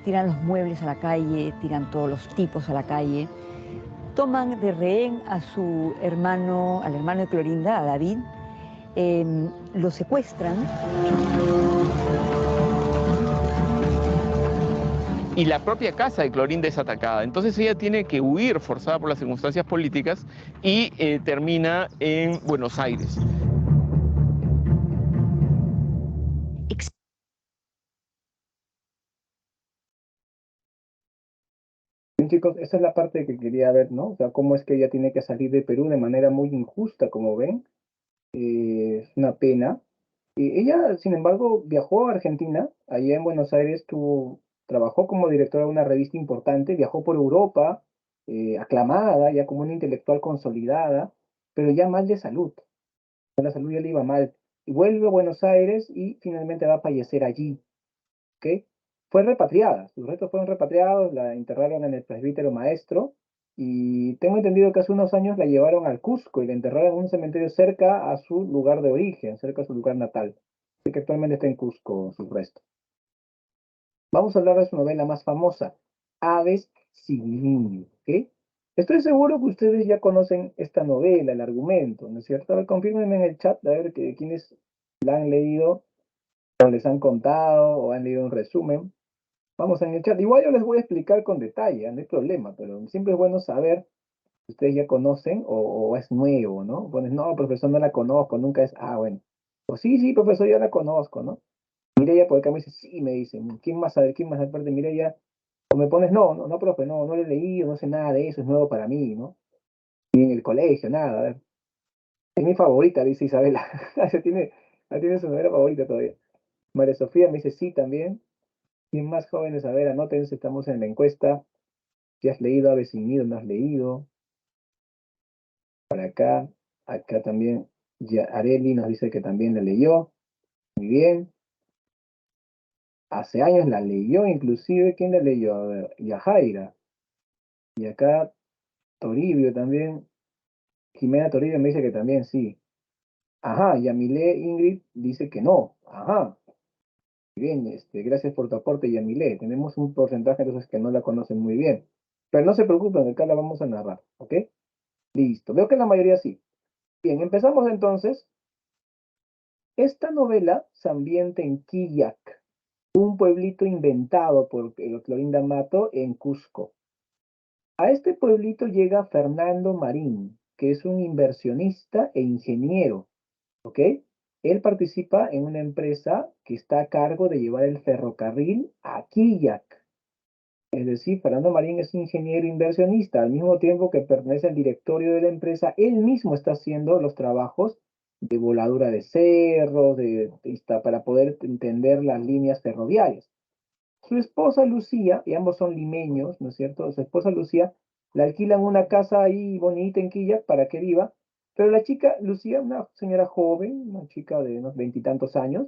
los muebles a la calle, tiran todos los tipos a la calle. Toman de rehén a su hermano, al hermano de Clorinda, a David, lo secuestran. Y la propia casa de Clorinda es atacada. Entonces ella tiene que huir forzada por las circunstancias políticas y termina en Buenos Aires. Bien, chicos, esa es la parte que quería ver, ¿no? O sea, cómo es que ella tiene que salir de Perú de manera muy injusta, como ven. Es una pena. Ella, sin embargo, viajó a Argentina, allá en Buenos Aires trabajó como directora de una revista importante, viajó por Europa, aclamada, ya como una intelectual consolidada, pero ya mal de salud. La salud ya le iba mal. Y vuelve a Buenos Aires y finalmente va a fallecer allí, ¿ok? Fue repatriada, sus restos fueron repatriados, la enterraron en el presbítero Maestro, y tengo entendido que hace unos años la llevaron al Cusco y la enterraron en un cementerio cerca a su lugar de origen, cerca a su lugar natal. Así que actualmente está en Cusco sus restos. Vamos a hablar de su novela más famosa, Aves sin Nido, ¿ok? Estoy seguro que ustedes ya conocen esta novela, el argumento, ¿no es cierto? A ver, confírmenme en el chat, a ver quiénes la han leído, o les han contado, o han leído un resumen. Vamos en el chat. Igual yo les voy a explicar con detalle, no hay problema, pero siempre es bueno saber si ustedes ya conocen o es nuevo, ¿no? Pones, no, profesor, no la conozco, nunca es, bueno. Pues sí, sí, profesor, ya la conozco, ¿no? Mireya por acá me dice, sí, me dicen, ¿quién más sabe? ¿Quién más aparte de Mireya? O me pones, no, profe, no lo he leído, no sé nada de eso, es nuevo para mí, ¿no? Ni en el colegio, nada, a ver. Es mi favorita, dice Isabela. tiene su novela favorita todavía. María Sofía me dice, sí, también. ¿Quién más jóvenes? A ver, anótense, estamos en la encuesta. Si has leído Aves sin Nido, no has leído. Para acá también, ya Areli nos dice que también la leyó. Muy bien. Hace años la leyó, inclusive. ¿Quién la leyó? A ver, Yajaira. Y acá Toribio también. Jimena Toribio me dice que también sí. Ajá, Yamile Ingrid dice que no. Ajá. Muy bien, gracias por tu aporte, Yamile. Tenemos un porcentaje de esos que no la conocen muy bien. Pero no se preocupen, acá la vamos a narrar, ¿ok? Listo. Veo que la mayoría sí. Bien, empezamos entonces. Esta novela se ambienta en Quillac, un pueblito inventado por Clorinda Mato en Cusco. A este pueblito llega Fernando Marín, que es un inversionista e ingeniero, ¿ok? Él participa en una empresa que está a cargo de llevar el ferrocarril a Quillac. Es decir, Fernando Marín es ingeniero inversionista, al mismo tiempo que pertenece al directorio de la empresa, él mismo está haciendo los trabajos de voladura de cerros, para poder entender las líneas ferroviarias. Su esposa Lucía, y ambos son limeños, ¿no es cierto? Su esposa Lucía le alquilan una casa ahí bonita en Quillac para que viva, pero la chica Lucía, una señora joven, una chica de unos veintitantos años,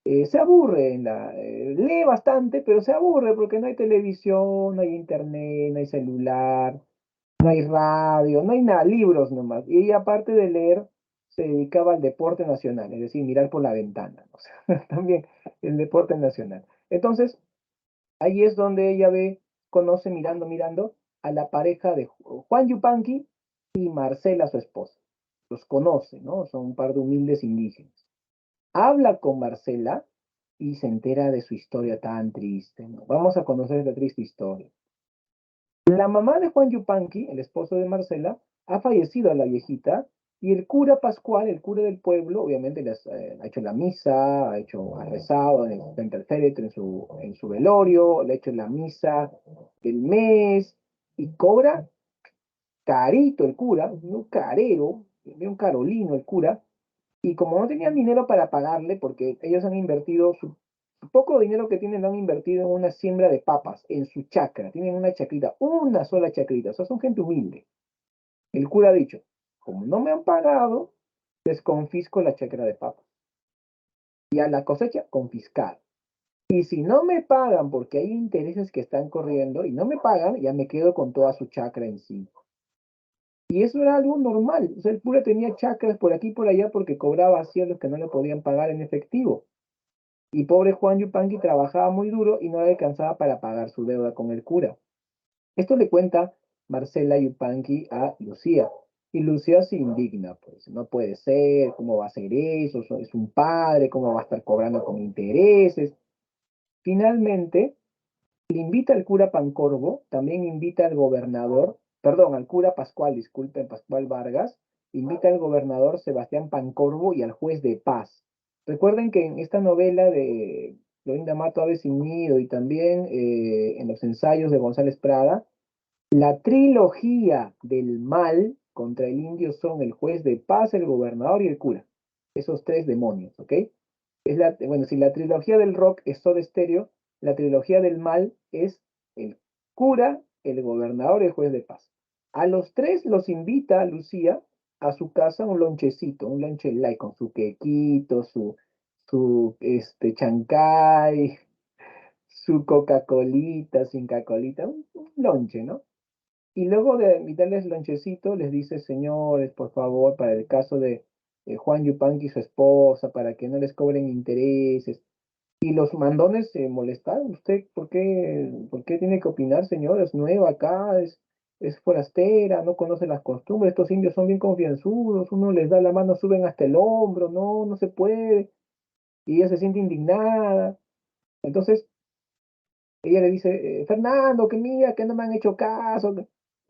se aburre, lee bastante, pero se aburre porque no hay televisión, no hay internet, no hay celular, no hay radio, no hay nada, libros nomás. Y ella, aparte de leer, se dedicaba al deporte nacional, es decir, mirar por la ventana, o sea, también el deporte nacional. Entonces, Ahí es donde ella conoce mirando a la pareja de Juan Yupanqui y Marcela, su esposa. Los conoce, ¿no? Son un par de humildes indígenas. Habla con Marcela y se entera de su historia tan triste, ¿no? Vamos a conocer esta triste historia. La mamá de Juan Yupanqui, el esposo de Marcela, ha fallecido a la viejita y el cura Pascual, el cura del pueblo, obviamente ha hecho la misa, ha rezado frente al féretro en su velorio, le ha hecho la misa del mes y cobra carito el cura, un carero, un carolino el cura, y como no tenían dinero para pagarle, porque ellos han invertido su poco dinero que tienen, lo han invertido en una siembra de papas, en su chacra. Tienen una chacrita, una sola chacrita. O sea, son gente humilde. El cura ha dicho, como no me han pagado, les confisco la chacra de papas. Y a la cosecha, confiscar. Y si no me pagan, porque hay intereses que están corriendo, y no me pagan, ya me quedo con toda su chacra en sí. Y eso era algo normal. O sea, el cura tenía chacras por aquí y por allá porque cobraba así a los que no le podían pagar en efectivo. Y pobre Juan Yupanqui trabajaba muy duro y no le alcanzaba para pagar su deuda con el cura. Esto le cuenta Marcela Yupanqui a Lucía. Y Lucía se indigna, pues no puede ser, ¿cómo va a ser eso? Es un padre, ¿cómo va a estar cobrando con intereses? Finalmente, le invita al cura Pancorbo, también invita al gobernador, perdón, al cura Pascual, disculpen, Pascual Vargas, invita al gobernador Sebastián Pancorbo y al juez de paz. Recuerden que en esta novela de Florinda Mato Ave sin Nido y también en los ensayos de González Prada, la trilogía del mal contra el indio son el juez de paz, el gobernador y el cura. Esos tres demonios, ¿ok? Bueno, si la trilogía del rock es Soda Stereo, la trilogía del mal es el cura, el gobernador y el juez de paz. A los tres los invita Lucía a su casa un lonchecito, un lonche light con su quequito, su chancay, su Coca-Colita, sin Coca-Colita, un lonche, ¿no? Y luego de invitarles lonchecito, les dice, señores, por favor, para el caso de Juan Yupanqui y su esposa, para que no les cobren intereses. Y los mandones se molestaron. ¿Usted por qué tiene que opinar, señor? Es nueva acá, es forastera, no conoce las costumbres. Estos indios son bien confianzudos, uno les da la mano, suben hasta el hombro, no, no se puede. Y ella se siente indignada. Entonces, ella le dice, Fernando, que mira, que no me han hecho caso.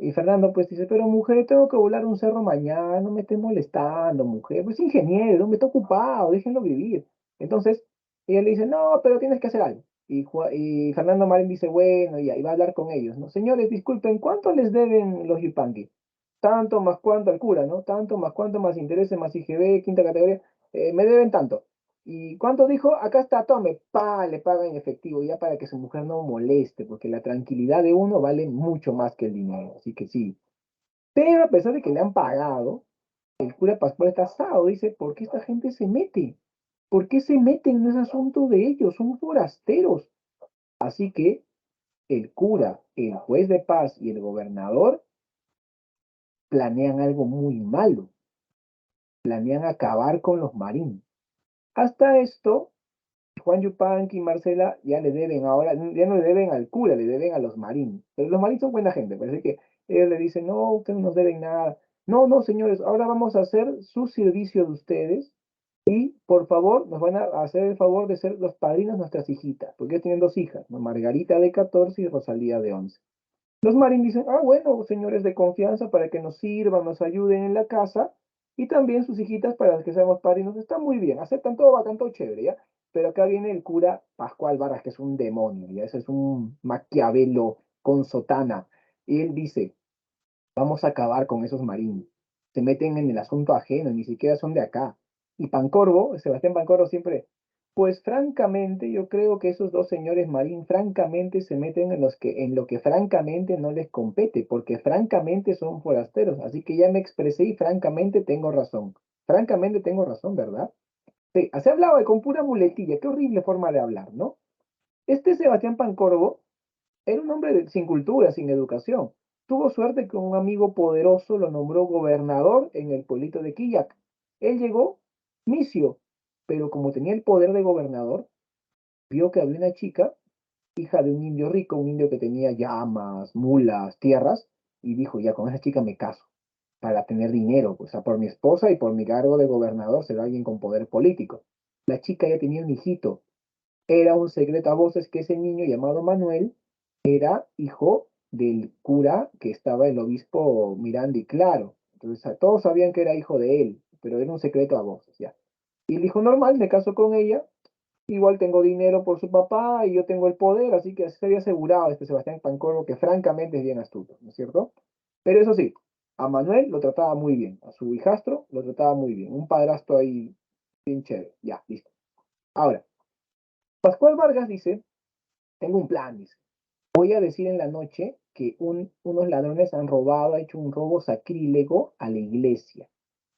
Y Fernando pues dice, pero mujer, tengo que volar un cerro mañana, no me estés molestando, mujer. Pues ingeniero, no me está ocupado, déjenlo vivir. Entonces, ella le dice, no, pero tienes que hacer algo. Y Fernando Marín dice, bueno, ya, y va a hablar con ellos, ¿no? Señores, disculpen, ¿cuánto les deben los Yupanqui? Tanto más cuánto al cura, ¿no? Tanto más cuánto más intereses, más IGB, quinta categoría, me deben tanto. ¿Y cuánto dijo? Acá está, tome, le paga en efectivo, ya para que su mujer no moleste, porque la tranquilidad de uno vale mucho más que el dinero, así que sí. Pero a pesar de que le han pagado, el cura Pascual está asado, dice, ¿por qué esta gente se mete? ¿Por qué se meten? No es asunto de ellos, son forasteros. Así que el cura, el juez de paz y el gobernador planean algo muy malo, planean acabar con los marines. Hasta esto, Juan Yupanqui y Marcela ya le deben ahora, ya no le deben al cura, le deben a los marines. Pero los marines son buena gente, parece que ellos le dicen, no, ustedes no nos deben nada. No, no, señores, ahora vamos a hacer su servicio de ustedes y por favor nos van a hacer el favor de ser los padrinos de nuestras hijitas, porque ellos tienen dos hijas, ¿no? Margarita de 14 y Rosalía de 11. Los marines dicen, ah, bueno, señores de confianza para que nos sirvan, nos ayuden en la casa, y también sus hijitas para que seamos padrinos. Está muy bien, aceptan todo bacán, todo chévere, ¿ya? Pero acá viene el cura Pascual Vargas, que es un demonio, ¿ya? Ese es un Maquiavelo con sotana. Y él dice, vamos a acabar con esos marines. Se meten en el asunto ajeno, ni siquiera son de acá. Y Pancorbo, Sebastián Pancorbo siempre, pues francamente yo creo que esos dos señores Marín francamente se meten en lo que francamente no les compete, porque francamente son forasteros. Así que ya me expresé y francamente tengo razón. Francamente tengo razón, ¿verdad? Sí, se hablaba con pura muletilla, qué horrible forma de hablar, ¿no? Este Sebastián Pancorbo era un hombre sin cultura, sin educación. Tuvo suerte que un amigo poderoso lo nombró gobernador en el pueblito de Quillac. Él llegó misio, pero como tenía el poder de gobernador, vio que había una chica hija de un indio rico, un indio que tenía llamas, mulas, tierras, y dijo, ya con esa chica me caso, para tener dinero, o sea, por mi esposa y por mi cargo de gobernador, será alguien con poder político. La chica ya tenía un hijito. Era un secreto a voces que ese niño llamado Manuel era hijo del cura que estaba el obispo Miranda y Claro. Entonces todos sabían que era hijo de él, pero era un secreto a voces, ya. Y el hijo normal, me caso con ella, igual tengo dinero por su papá y yo tengo el poder, así que se había asegurado este Sebastián Pancorbo, que francamente es bien astuto, ¿no es cierto? Pero eso sí, a Manuel lo trataba muy bien, a su hijastro lo trataba muy bien, un padrastro ahí bien chévere, ya, listo. Ahora, Pascual Vargas dice, tengo un plan, dice, voy a decir en la noche que unos ladrones han robado, ha hecho un robo sacrílego a la iglesia.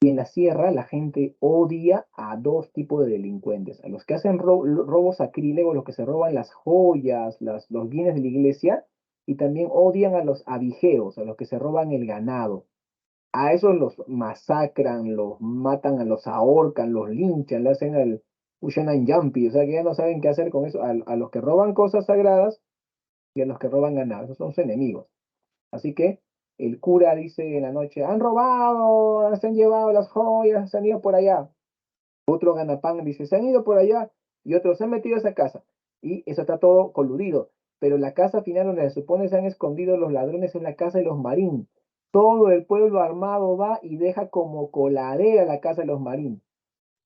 Y en la sierra la gente odia a dos tipos de delincuentes, a los que hacen robos sacrílegos, los que se roban las joyas, los bienes de la iglesia, y también odian a los abigeos, a los que se roban el ganado. A esos los masacran, los matan, a los ahorcan, los linchan, le hacen el Ushanan Yampi, o sea que ya no saben qué hacer con eso, a los que roban cosas sagradas y a los que roban ganado, esos son sus enemigos. Así que el cura dice en la noche, han robado, se han llevado las joyas, se han ido por allá. Otro ganapán dice, se han ido por allá y otros se han metido a esa casa. Y eso está todo coludido. Pero la casa final donde se supone se han escondido los ladrones es la casa de los Marín. Todo el pueblo armado va y deja como coladera la casa de los Marín.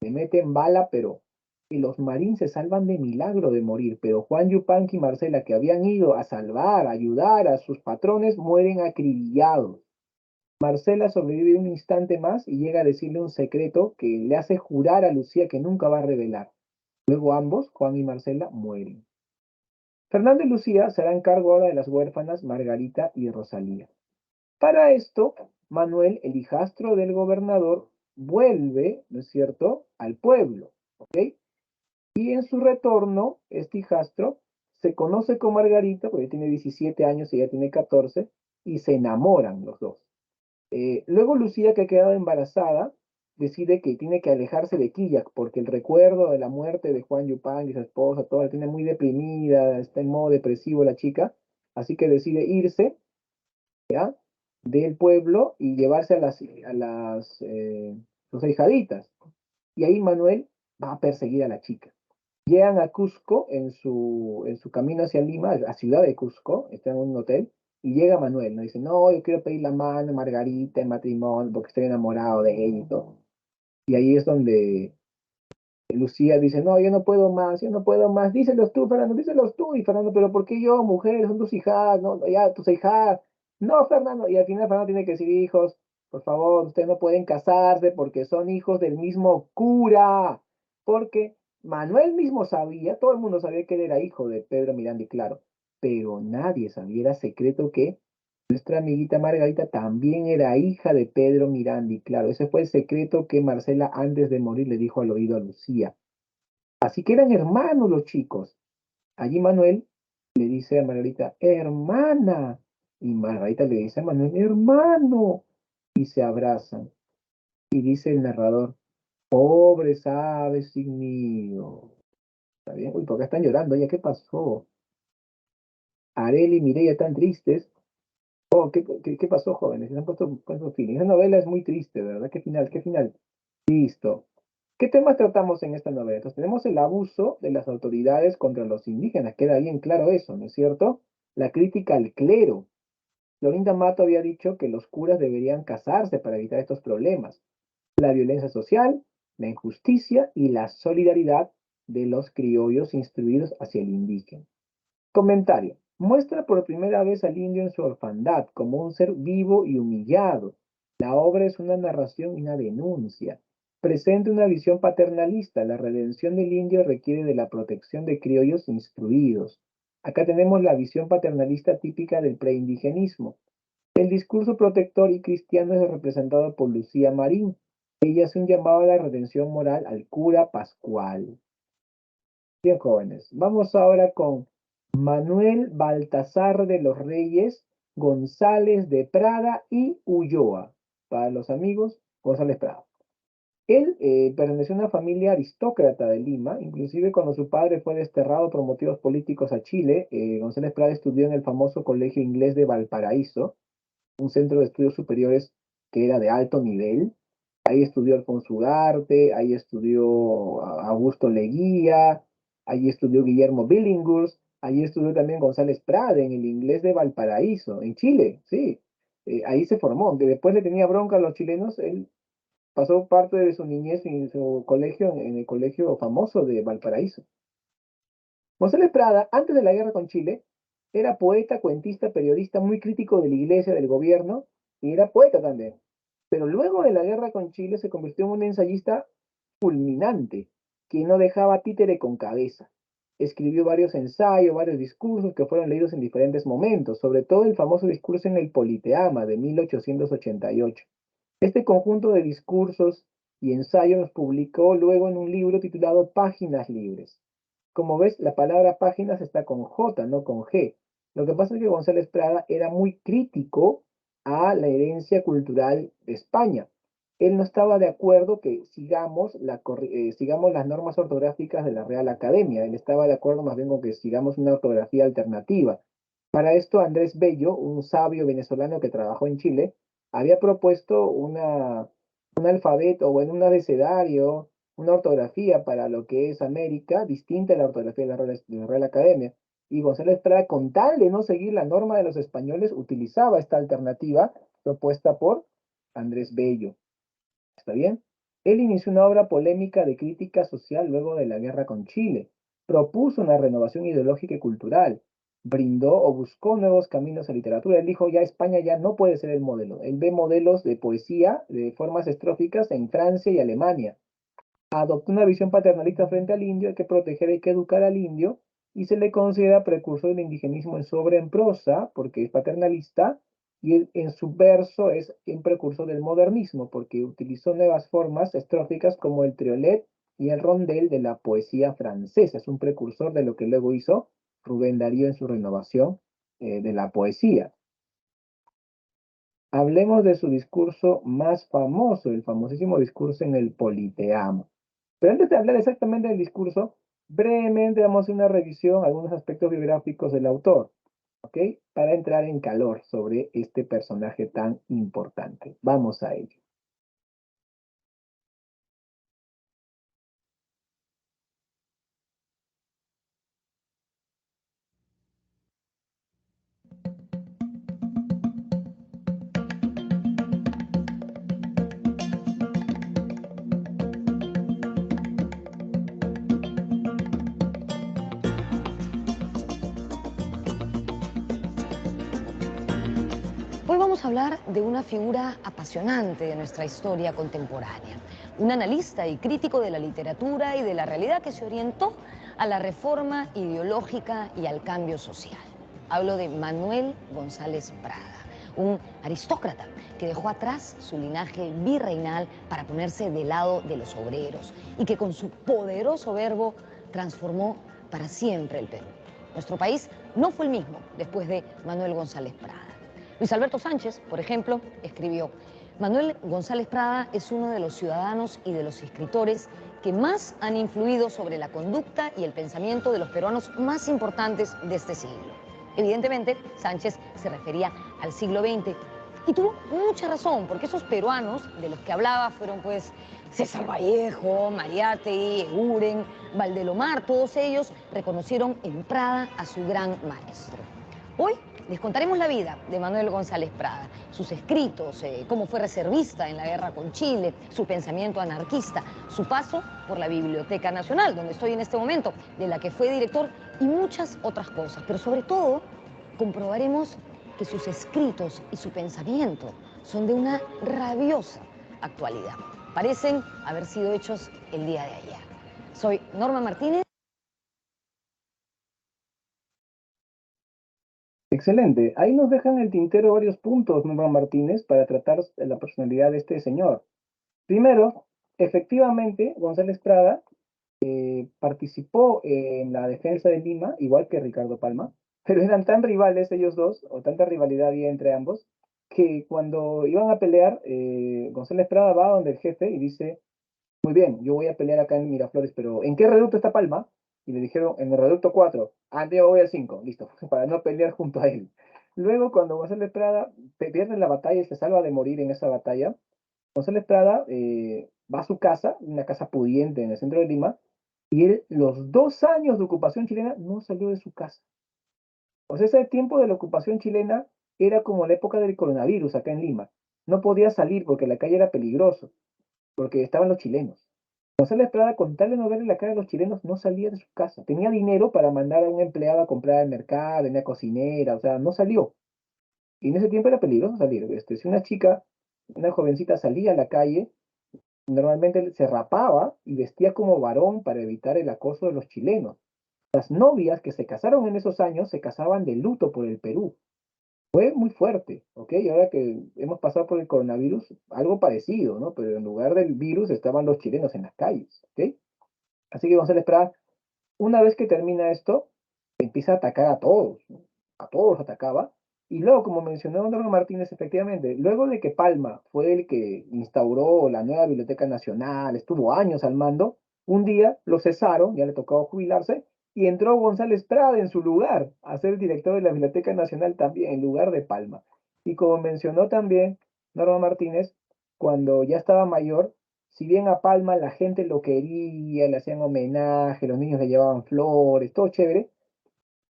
Se meten bala, pero y los Marín se salvan de milagro de morir, pero Juan Yupanqui y Marcela, que habían ido a salvar, a ayudar a sus patrones, mueren acribillados. Marcela sobrevive un instante más y llega a decirle un secreto que le hace jurar a Lucía que nunca va a revelar. Luego ambos, Juan y Marcela, mueren. Fernando y Lucía se harán cargo ahora de las huérfanas Margarita y Rosalía. Para esto, Manuel, el hijastro del gobernador, vuelve, ¿no es cierto?, al pueblo, ¿ok? Y en su retorno, este hijastro se conoce con Margarita, porque tiene 17 años y ella tiene 14, y se enamoran los dos. Luego Lucía, que ha quedado embarazada, decide que tiene que alejarse de Quillac, porque el recuerdo de la muerte de Juan Yupanqui y su esposa, toda la tiene muy deprimida, está en modo depresivo la chica, así que decide irse, ¿ya?, del pueblo y llevarse a sus ahijaditas. Y ahí Manuel va a perseguir a la chica. Llegan a Cusco en su camino hacia Lima, a ciudad de Cusco, está en un hotel, y llega Manuel, ¿no? Dice, no, yo quiero pedir la mano a Margarita en matrimonio porque estoy enamorado de ella y todo. Y ahí es donde Lucía dice, no, yo no puedo más, yo no puedo más. Díselos tú, Fernando, díselos tú. Y Fernando, pero ¿por qué yo, mujer? Son tus hijas, no, ya, tus hijas. No, Fernando. Y al final Fernando tiene que decir, hijos, por favor, ustedes no pueden casarse porque son hijos del mismo cura. Porque Manuel mismo sabía, todo el mundo sabía que él era hijo de Pedro Miranda y Claro, pero nadie sabía, era secreto que nuestra amiguita Margarita también era hija de Pedro Miranda y Claro, ese fue el secreto que Marcela antes de morir le dijo al oído a Lucía. Así que eran hermanos los chicos. Allí Manuel le dice a Margarita, hermana. Y Margarita le dice a Manuel, hermano. Y se abrazan. Y dice el narrador, pobres aves sin nido. ¿Está bien? Uy, ¿por qué están llorando? ¿Ya qué pasó? Arel y Mireia están tristes. Oh, ¿qué pasó, jóvenes? Se han puesto feeling. Esa novela es muy triste, ¿verdad? ¿Qué final? ¿Qué final? Listo. ¿Qué temas tratamos en esta novela? Entonces, tenemos el abuso de las autoridades contra los indígenas. Queda bien claro eso, ¿no es cierto? La crítica al clero. Florinda Mato había dicho que los curas deberían casarse para evitar estos problemas. La violencia social, la injusticia y la solidaridad de los criollos instruidos hacia el indígena. Comentario. Muestra por primera vez al indio en su orfandad, como un ser vivo y humillado. La obra es una narración y una denuncia. Presenta una visión paternalista. La redención del indio requiere de la protección de criollos instruidos. Acá tenemos la visión paternalista típica del preindigenismo. El discurso protector y cristiano es representado por Lucía Marín. Ella hace un llamado a la redención moral al cura Pascual. Bien, jóvenes, vamos ahora con Manuel Baltasar de los Reyes, González de Prada y Ulloa. Para los amigos, González Prada. Él perteneció a una familia aristócrata de Lima, inclusive cuando su padre fue desterrado por motivos políticos a Chile, González Prada estudió en el famoso Colegio Inglés de Valparaíso, un centro de estudios superiores que era de alto nivel. Ahí estudió Alfonso Ugarte, ahí estudió Augusto Leguía, ahí estudió Guillermo Billinghurst, ahí estudió también González Prada en el Inglés de Valparaíso, en Chile, sí. Ahí se formó, aunque después le tenía bronca a los chilenos, él pasó parte de su niñez en su colegio, en el colegio famoso de Valparaíso. González Prada, antes de la guerra con Chile, era poeta, cuentista, periodista, muy crítico de la iglesia, del gobierno, y era poeta también. Pero luego de la guerra con Chile se convirtió en un ensayista fulminante, que no dejaba títere con cabeza. Escribió varios ensayos, varios discursos que fueron leídos en diferentes momentos, sobre todo el famoso discurso en el Politeama de 1888. Este conjunto de discursos y ensayos los publicó luego en un libro titulado Páginas Libres. Como ves, la palabra páginas está con J, no con G. Lo que pasa es que González Prada era muy crítico a la herencia cultural de España. Él no estaba de acuerdo que sigamos las normas ortográficas de la Real Academia. Él estaba de acuerdo más bien con que sigamos una ortografía alternativa. Para esto, Andrés Bello, un sabio venezolano que trabajó en Chile, había propuesto un alfabeto o en un abecedario, una ortografía para lo que es América, distinta a la ortografía de la Real Academia. Y González Prada, con tal de no seguir la norma de los españoles, utilizaba esta alternativa propuesta por Andrés Bello. ¿Está bien? Él inició una obra polémica de crítica social luego de la guerra con Chile. Propuso una renovación ideológica y cultural. Brindó o buscó nuevos caminos en literatura. Él dijo, ya España ya no puede ser el modelo. Él ve modelos de poesía, de formas estróficas en Francia y Alemania. Adoptó una visión paternalista frente al indio, hay que proteger, hay que educar al indio, y se le considera precursor del indigenismo en su obra en prosa, porque es paternalista, y en su verso es un precursor del modernismo, porque utilizó nuevas formas estróficas como el triolet y el rondel de la poesía francesa. Es un precursor de lo que luego hizo Rubén Darío en su renovación de la poesía. Hablemos de su discurso más famoso, el famosísimo discurso en el Politeama. Pero antes de hablar exactamente del discurso, brevemente vamos a hacer una revisión, algunos aspectos biográficos del autor, ¿ok? Para entrar en calor sobre este personaje tan importante. Vamos a ello. Hoy vamos a hablar de una figura apasionante de nuestra historia contemporánea, un analista y crítico de la literatura y de la realidad que se orientó a la reforma ideológica y al cambio social. Hablo de Manuel González Prada, un aristócrata que dejó atrás su linaje virreinal para ponerse del lado de los obreros y que con su poderoso verbo transformó para siempre el Perú. Nuestro país no fue el mismo después de Manuel González Prada. Luis Alberto Sánchez, por ejemplo, escribió: Manuel González Prada es uno de los ciudadanos y de los escritores que más han influido sobre la conducta y el pensamiento de los peruanos más importantes de este siglo. Evidentemente, Sánchez se refería al siglo XX y tuvo mucha razón, porque esos peruanos de los que hablaba fueron pues César Vallejo, Mariátegui, Eguren, Valdelomar. Todos ellos reconocieron en Prada a su gran maestro. Hoy les contaremos la vida de Manuel González Prada, sus escritos, cómo fue reservista en la guerra con Chile, su pensamiento anarquista, su paso por la Biblioteca Nacional, donde estoy en este momento, de la que fue director, y muchas otras cosas. Pero sobre todo, comprobaremos que sus escritos y su pensamiento son de una rabiosa actualidad. Parecen haber sido hechos el día de ayer. Soy Norma Martínez. Excelente. Ahí nos dejan en el tintero varios puntos, Norma Martínez, para tratar la personalidad de este señor. Primero, efectivamente, González Prada participó en la defensa de Lima, igual que Ricardo Palma, pero eran tan rivales ellos dos, o tanta rivalidad había entre ambos, que cuando iban a pelear, González Prada va donde el jefe y dice, muy bien, yo voy a pelear acá en Miraflores, pero ¿en qué reducto está Palma? Y le dijeron, en el reducto 4. Ah, yo voy al 5, listo, para no pelear junto a él. Luego, cuando González Prada pierde la batalla y se salva de morir en esa batalla, González Prada va a su casa, una casa pudiente en el centro de Lima, y él, los 2 años de ocupación chilena, no salió de su casa. O sea, ese tiempo de la ocupación chilena era como la época del coronavirus acá en Lima. No podía salir porque la calle era peligroso, porque estaban los chilenos. González Prada, con tal de no verle la cara a los chilenos, no salía de su casa. Tenía dinero para mandar a un empleado a comprar al mercado, una cocinera, o sea, no salió. Y en ese tiempo era peligroso salir. Si una chica, una jovencita salía a la calle, normalmente se rapaba y vestía como varón para evitar el acoso de los chilenos. Las novias que se casaron en esos años se casaban de luto por el Perú. Fue muy fuerte, ¿ok? Y ahora que hemos pasado por el coronavirus, algo parecido, ¿no? Pero en lugar del virus estaban los chilenos en las calles, ¿ok? Así que González Prada, una vez que termina esto, empieza a atacar a todos, ¿no? A todos atacaba. Y luego, como mencionó Don Martínez, efectivamente, luego de que Palma fue el que instauró la nueva Biblioteca Nacional, estuvo años al mando, un día lo cesaron, ya le tocó jubilarse, y entró González Prada en su lugar a ser director de la Biblioteca Nacional también, en lugar de Palma. Y como mencionó también Norma Martínez, cuando ya estaba mayor, si bien a Palma la gente lo quería, le hacían homenaje, los niños le llevaban flores, todo chévere,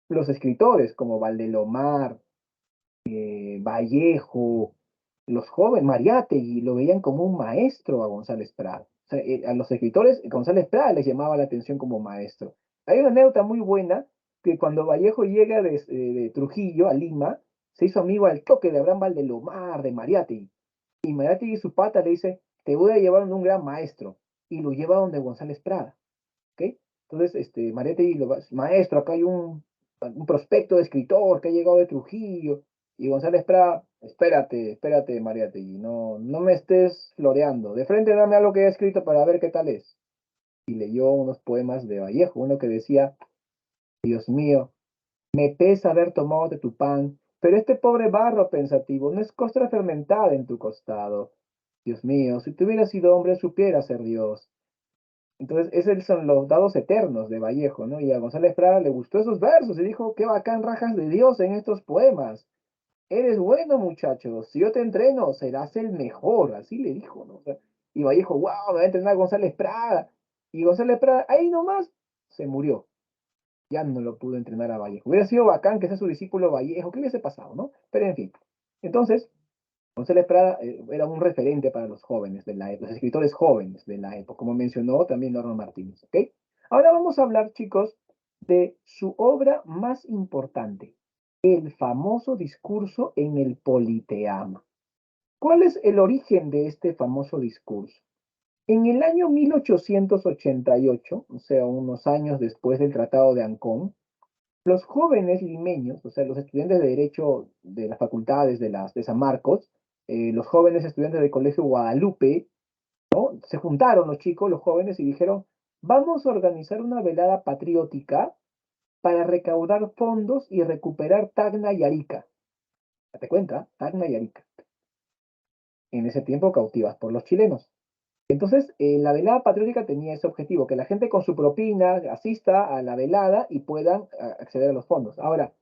los escritores como Valdelomar, Vallejo, los jóvenes, Mariátegui, lo veían como un maestro a González Prada. O sea, a los escritores, González Prada les llamaba la atención como maestro. Hay una anécdota muy buena que cuando Vallejo llega de Trujillo a Lima, se hizo amigo al toque de Abraham Valdelomar, de Mariátegui. Y Mariátegui, su pata, le dice, te voy a llevar a un gran maestro. Y lo lleva donde González Prada. ¿Ok? Entonces, Mariátegui, maestro, acá hay un prospecto de escritor que ha llegado de Trujillo. Y González Prada, espérate, Mariátegui, no me estés floreando. De frente dame algo que he escrito para ver qué tal es. Y leyó unos poemas de Vallejo, uno que decía, Dios mío, me pesa haber tomado de tu pan, pero este pobre barro pensativo no es costra fermentada en tu costado. Dios mío, si tú hubieras sido hombre, supieras ser Dios. Entonces, esos son los dados eternos de Vallejo, ¿no? Y a González Prada le gustó esos versos y dijo, qué bacán rajas de Dios en estos poemas. Eres bueno, muchacho. Si yo te entreno, serás el mejor. Así le dijo, ¿no? O sea, y Vallejo, wow, me va a entrenar González Prada. Y González Prada, ahí nomás, se murió. Ya no lo pudo entrenar a Vallejo. Hubiera sido bacán que sea su discípulo Vallejo. ¿Qué hubiese pasado, no? Pero en fin. Entonces, González Prada era un referente para los jóvenes de la época, los escritores jóvenes de la época, como mencionó también Norma Martínez, ¿ok? Ahora vamos a hablar, chicos, de su obra más importante, el famoso discurso en el Politeama. ¿Cuál es el origen de este famoso discurso? En el año 1888, o sea, unos años después del Tratado de Ancón, los jóvenes limeños, o sea, los estudiantes de Derecho de las facultades de San Marcos, los jóvenes estudiantes del Colegio Guadalupe, ¿no? Se juntaron los chicos, los jóvenes, y dijeron, vamos a organizar una velada patriótica para recaudar fondos y recuperar Tacna y Arica. ¿Te cuenta? Tacna y Arica. En ese tiempo cautivas por los chilenos. Entonces, la velada patriótica tenía ese objetivo, que la gente con su propina asista a la velada y puedan acceder a los fondos. Ahora,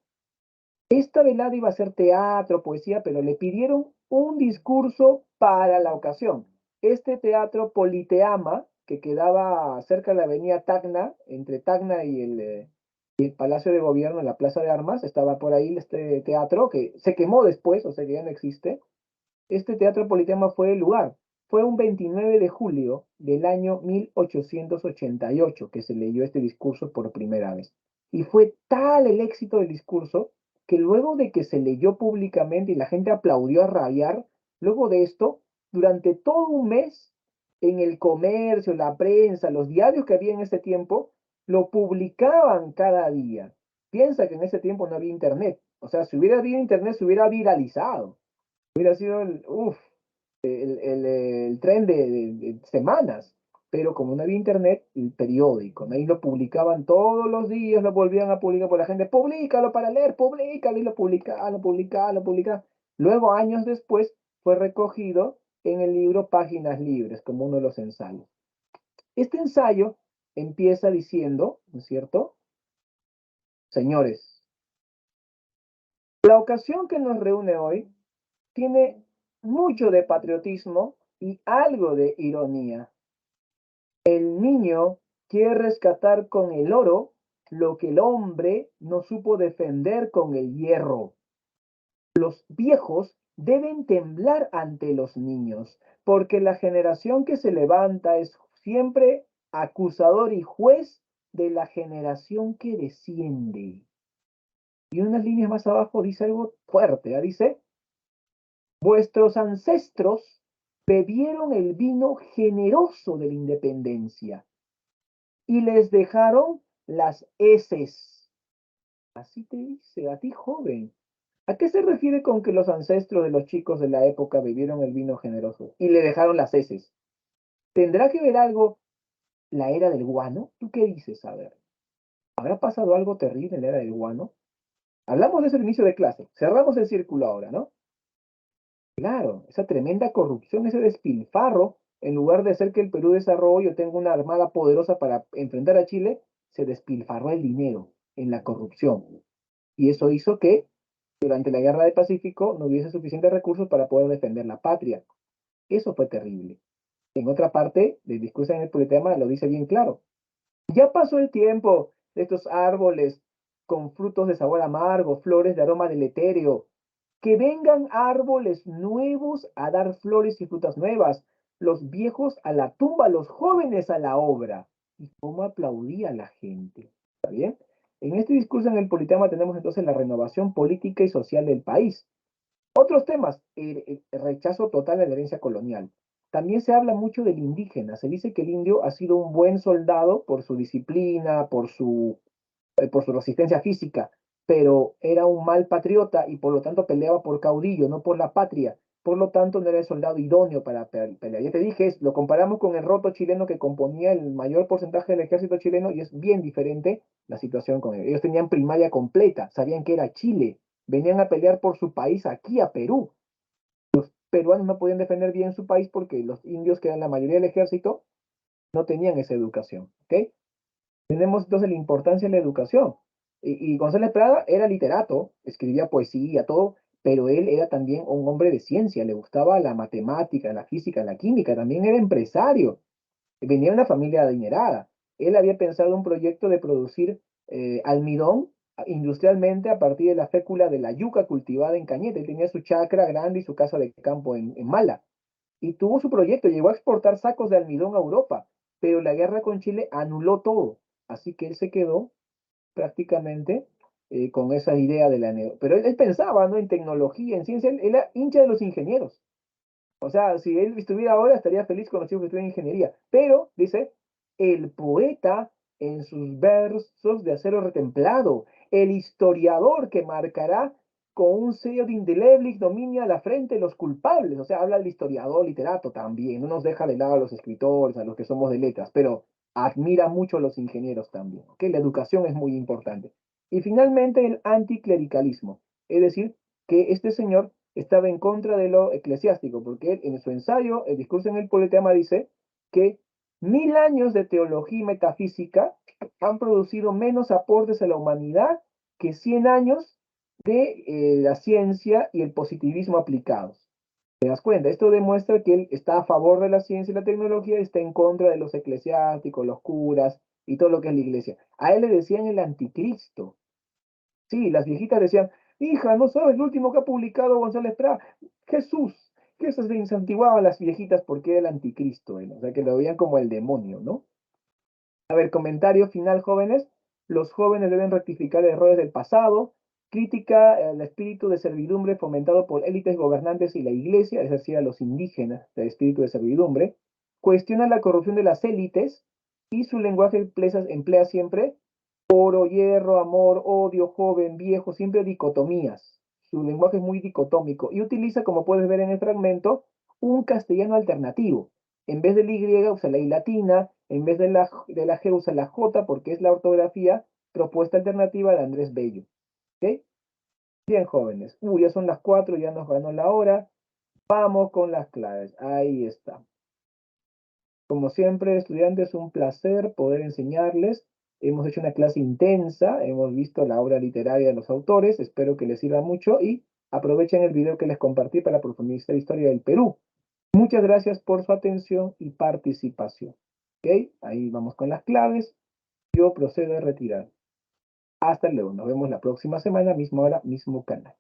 esta velada iba a ser teatro, poesía, pero le pidieron un discurso para la ocasión. Este teatro Politeama, que quedaba cerca de la avenida Tacna, entre Tacna y el Palacio de Gobierno, en la Plaza de Armas, estaba por ahí este teatro, que se quemó después, o sea que ya no existe. Este teatro Politeama fue el lugar. Fue un 29 de julio del año 1888 que se leyó este discurso por primera vez. Y fue tal el éxito del discurso que luego de que se leyó públicamente y la gente aplaudió a rabiar, luego de esto, durante todo un mes, en el comercio, la prensa, los diarios que había en ese tiempo, lo publicaban cada día. Piensa que en ese tiempo no había internet. O sea, si hubiera habido internet, se hubiera viralizado. Hubiera sido el tren de semanas. Pero como no había internet, el periódico, ¿no? Ahí lo publicaban todos los días, lo volvían a publicar por la gente, públicalo para leer, públicalo, y lo publicaban. Luego, años después, fue recogido en el libro Páginas Libres, como uno de los ensayos. Este ensayo empieza diciendo, ¿no es cierto? Señores, la ocasión que nos reúne hoy tiene mucho de patriotismo y algo de ironía. El niño quiere rescatar con el oro lo que el hombre no supo defender con el hierro. Los viejos deben temblar ante los niños, porque la generación que se levanta es siempre acusador y juez de la generación que desciende. Y unas líneas más abajo dice algo fuerte, ¿eh? Dice, vuestros ancestros bebieron el vino generoso de la independencia y les dejaron las heces. Así te dice, a ti joven. ¿A qué se refiere con que los ancestros de los chicos de la época bebieron el vino generoso y le dejaron las heces? ¿Tendrá que ver algo la era del guano? ¿Tú qué dices? A ver, ¿habrá pasado algo terrible en la era del guano? Hablamos de eso al inicio de clase. Cerramos el círculo ahora, ¿no? Claro, esa tremenda corrupción, ese despilfarro, en lugar de hacer que el Perú desarrolle o tenga una armada poderosa para enfrentar a Chile, se despilfarró el dinero en la corrupción. Y eso hizo que durante la Guerra del Pacífico no hubiese suficientes recursos para poder defender la patria. Eso fue terrible. En otra parte del discurso en el Politeama lo dice bien claro. Ya pasó el tiempo de estos árboles con frutos de sabor amargo, flores de aroma deleterio. Que vengan árboles nuevos a dar flores y frutas nuevas, los viejos a la tumba, los jóvenes a la obra. ¿Y cómo aplaudía la gente? ¿Está bien? En este discurso en el Politeama tenemos entonces la renovación política y social del país. Otros temas, el rechazo total a la herencia colonial. También se habla mucho del indígena. Se dice que el indio ha sido un buen soldado por su disciplina, por su resistencia física, pero era un mal patriota y por lo tanto peleaba por caudillo, no por la patria. Por lo tanto, no era el soldado idóneo para pelear. Ya te dije, lo comparamos con el roto chileno que componía el mayor porcentaje del ejército chileno y es bien diferente la situación con ellos. Ellos tenían primaria completa, sabían que era Chile, venían a pelear por su país aquí a Perú. Peruanos no podían defender bien su país porque los indios, que eran la mayoría del ejército, no tenían esa educación. ¿Ok? Tenemos entonces la importancia de la educación. Y González Prada era literato, escribía poesía, todo, pero él era también un hombre de ciencia, le gustaba la matemática, la física, la química, también era empresario, venía de una familia adinerada. Él había pensado un proyecto de producir almidón industrialmente a partir de la fécula de la yuca cultivada en Cañete. Él tenía su chacra grande y su casa de campo en Mala. Y tuvo su proyecto, llegó a exportar sacos de almidón a Europa, pero la guerra con Chile anuló todo. Así que él se quedó prácticamente con esa idea de la Pero él pensaba, ¿no? En tecnología, en ciencia, él era hincha de los ingenieros. O sea, si él estuviera ahora, estaría feliz con los chicos que estudian ingeniería. Pero, dice, el poeta en sus versos de acero retemplado, el historiador que marcará con un sello de indeleble ignominia a la frente de los culpables. O sea, habla del historiador literato también. No nos deja de lado a los escritores, a los que somos de letras, pero admira mucho a los ingenieros también. ¿Ok? La educación es muy importante. Y finalmente, el anticlericalismo. Es decir, que este señor estaba en contra de lo eclesiástico, porque él en su ensayo, el discurso en el Politeama, dice que 1000 años de teología y metafísica han producido menos aportes a la humanidad que 100 años de la ciencia y el positivismo aplicados. ¿Te das cuenta? Esto demuestra que él está a favor de la ciencia y la tecnología y está en contra de los eclesiásticos, los curas y todo lo que es la iglesia. A él le decían el anticristo. Sí, las viejitas decían, hija, ¿no sabes el último que ha publicado González Prada? Jesús. Que eso se insantiguaban las viejitas porque era el anticristo, ¿eh? O sea, que lo veían como el demonio, ¿no? A ver, comentario final, jóvenes. Los jóvenes deben rectificar errores del pasado. Crítica al espíritu de servidumbre fomentado por élites gobernantes y la iglesia, es decir, a los indígenas del espíritu de servidumbre. Cuestiona la corrupción de las élites y su lenguaje emplea siempre oro, hierro, amor, odio, joven, viejo, siempre dicotomías. Su lenguaje es muy dicotómico y utiliza, como puedes ver en el fragmento, un castellano alternativo. En vez de la Y usa la I latina, en vez de la G usa la J porque es la ortografía propuesta alternativa de Andrés Bello. ¿Ok? Bien, jóvenes. Ya son las 4, ya nos ganó la hora. Vamos con las claves. Ahí está. Como siempre, estudiantes, un placer poder enseñarles. Hemos hecho una clase intensa, hemos visto la obra literaria de los autores, espero que les sirva mucho y aprovechen el video que les compartí para profundizar la historia del Perú. Muchas gracias por su atención y participación. ¿Ok? Ahí vamos con las claves. Yo procedo a retirar. Hasta luego. Nos vemos la próxima semana, misma hora, mismo canal.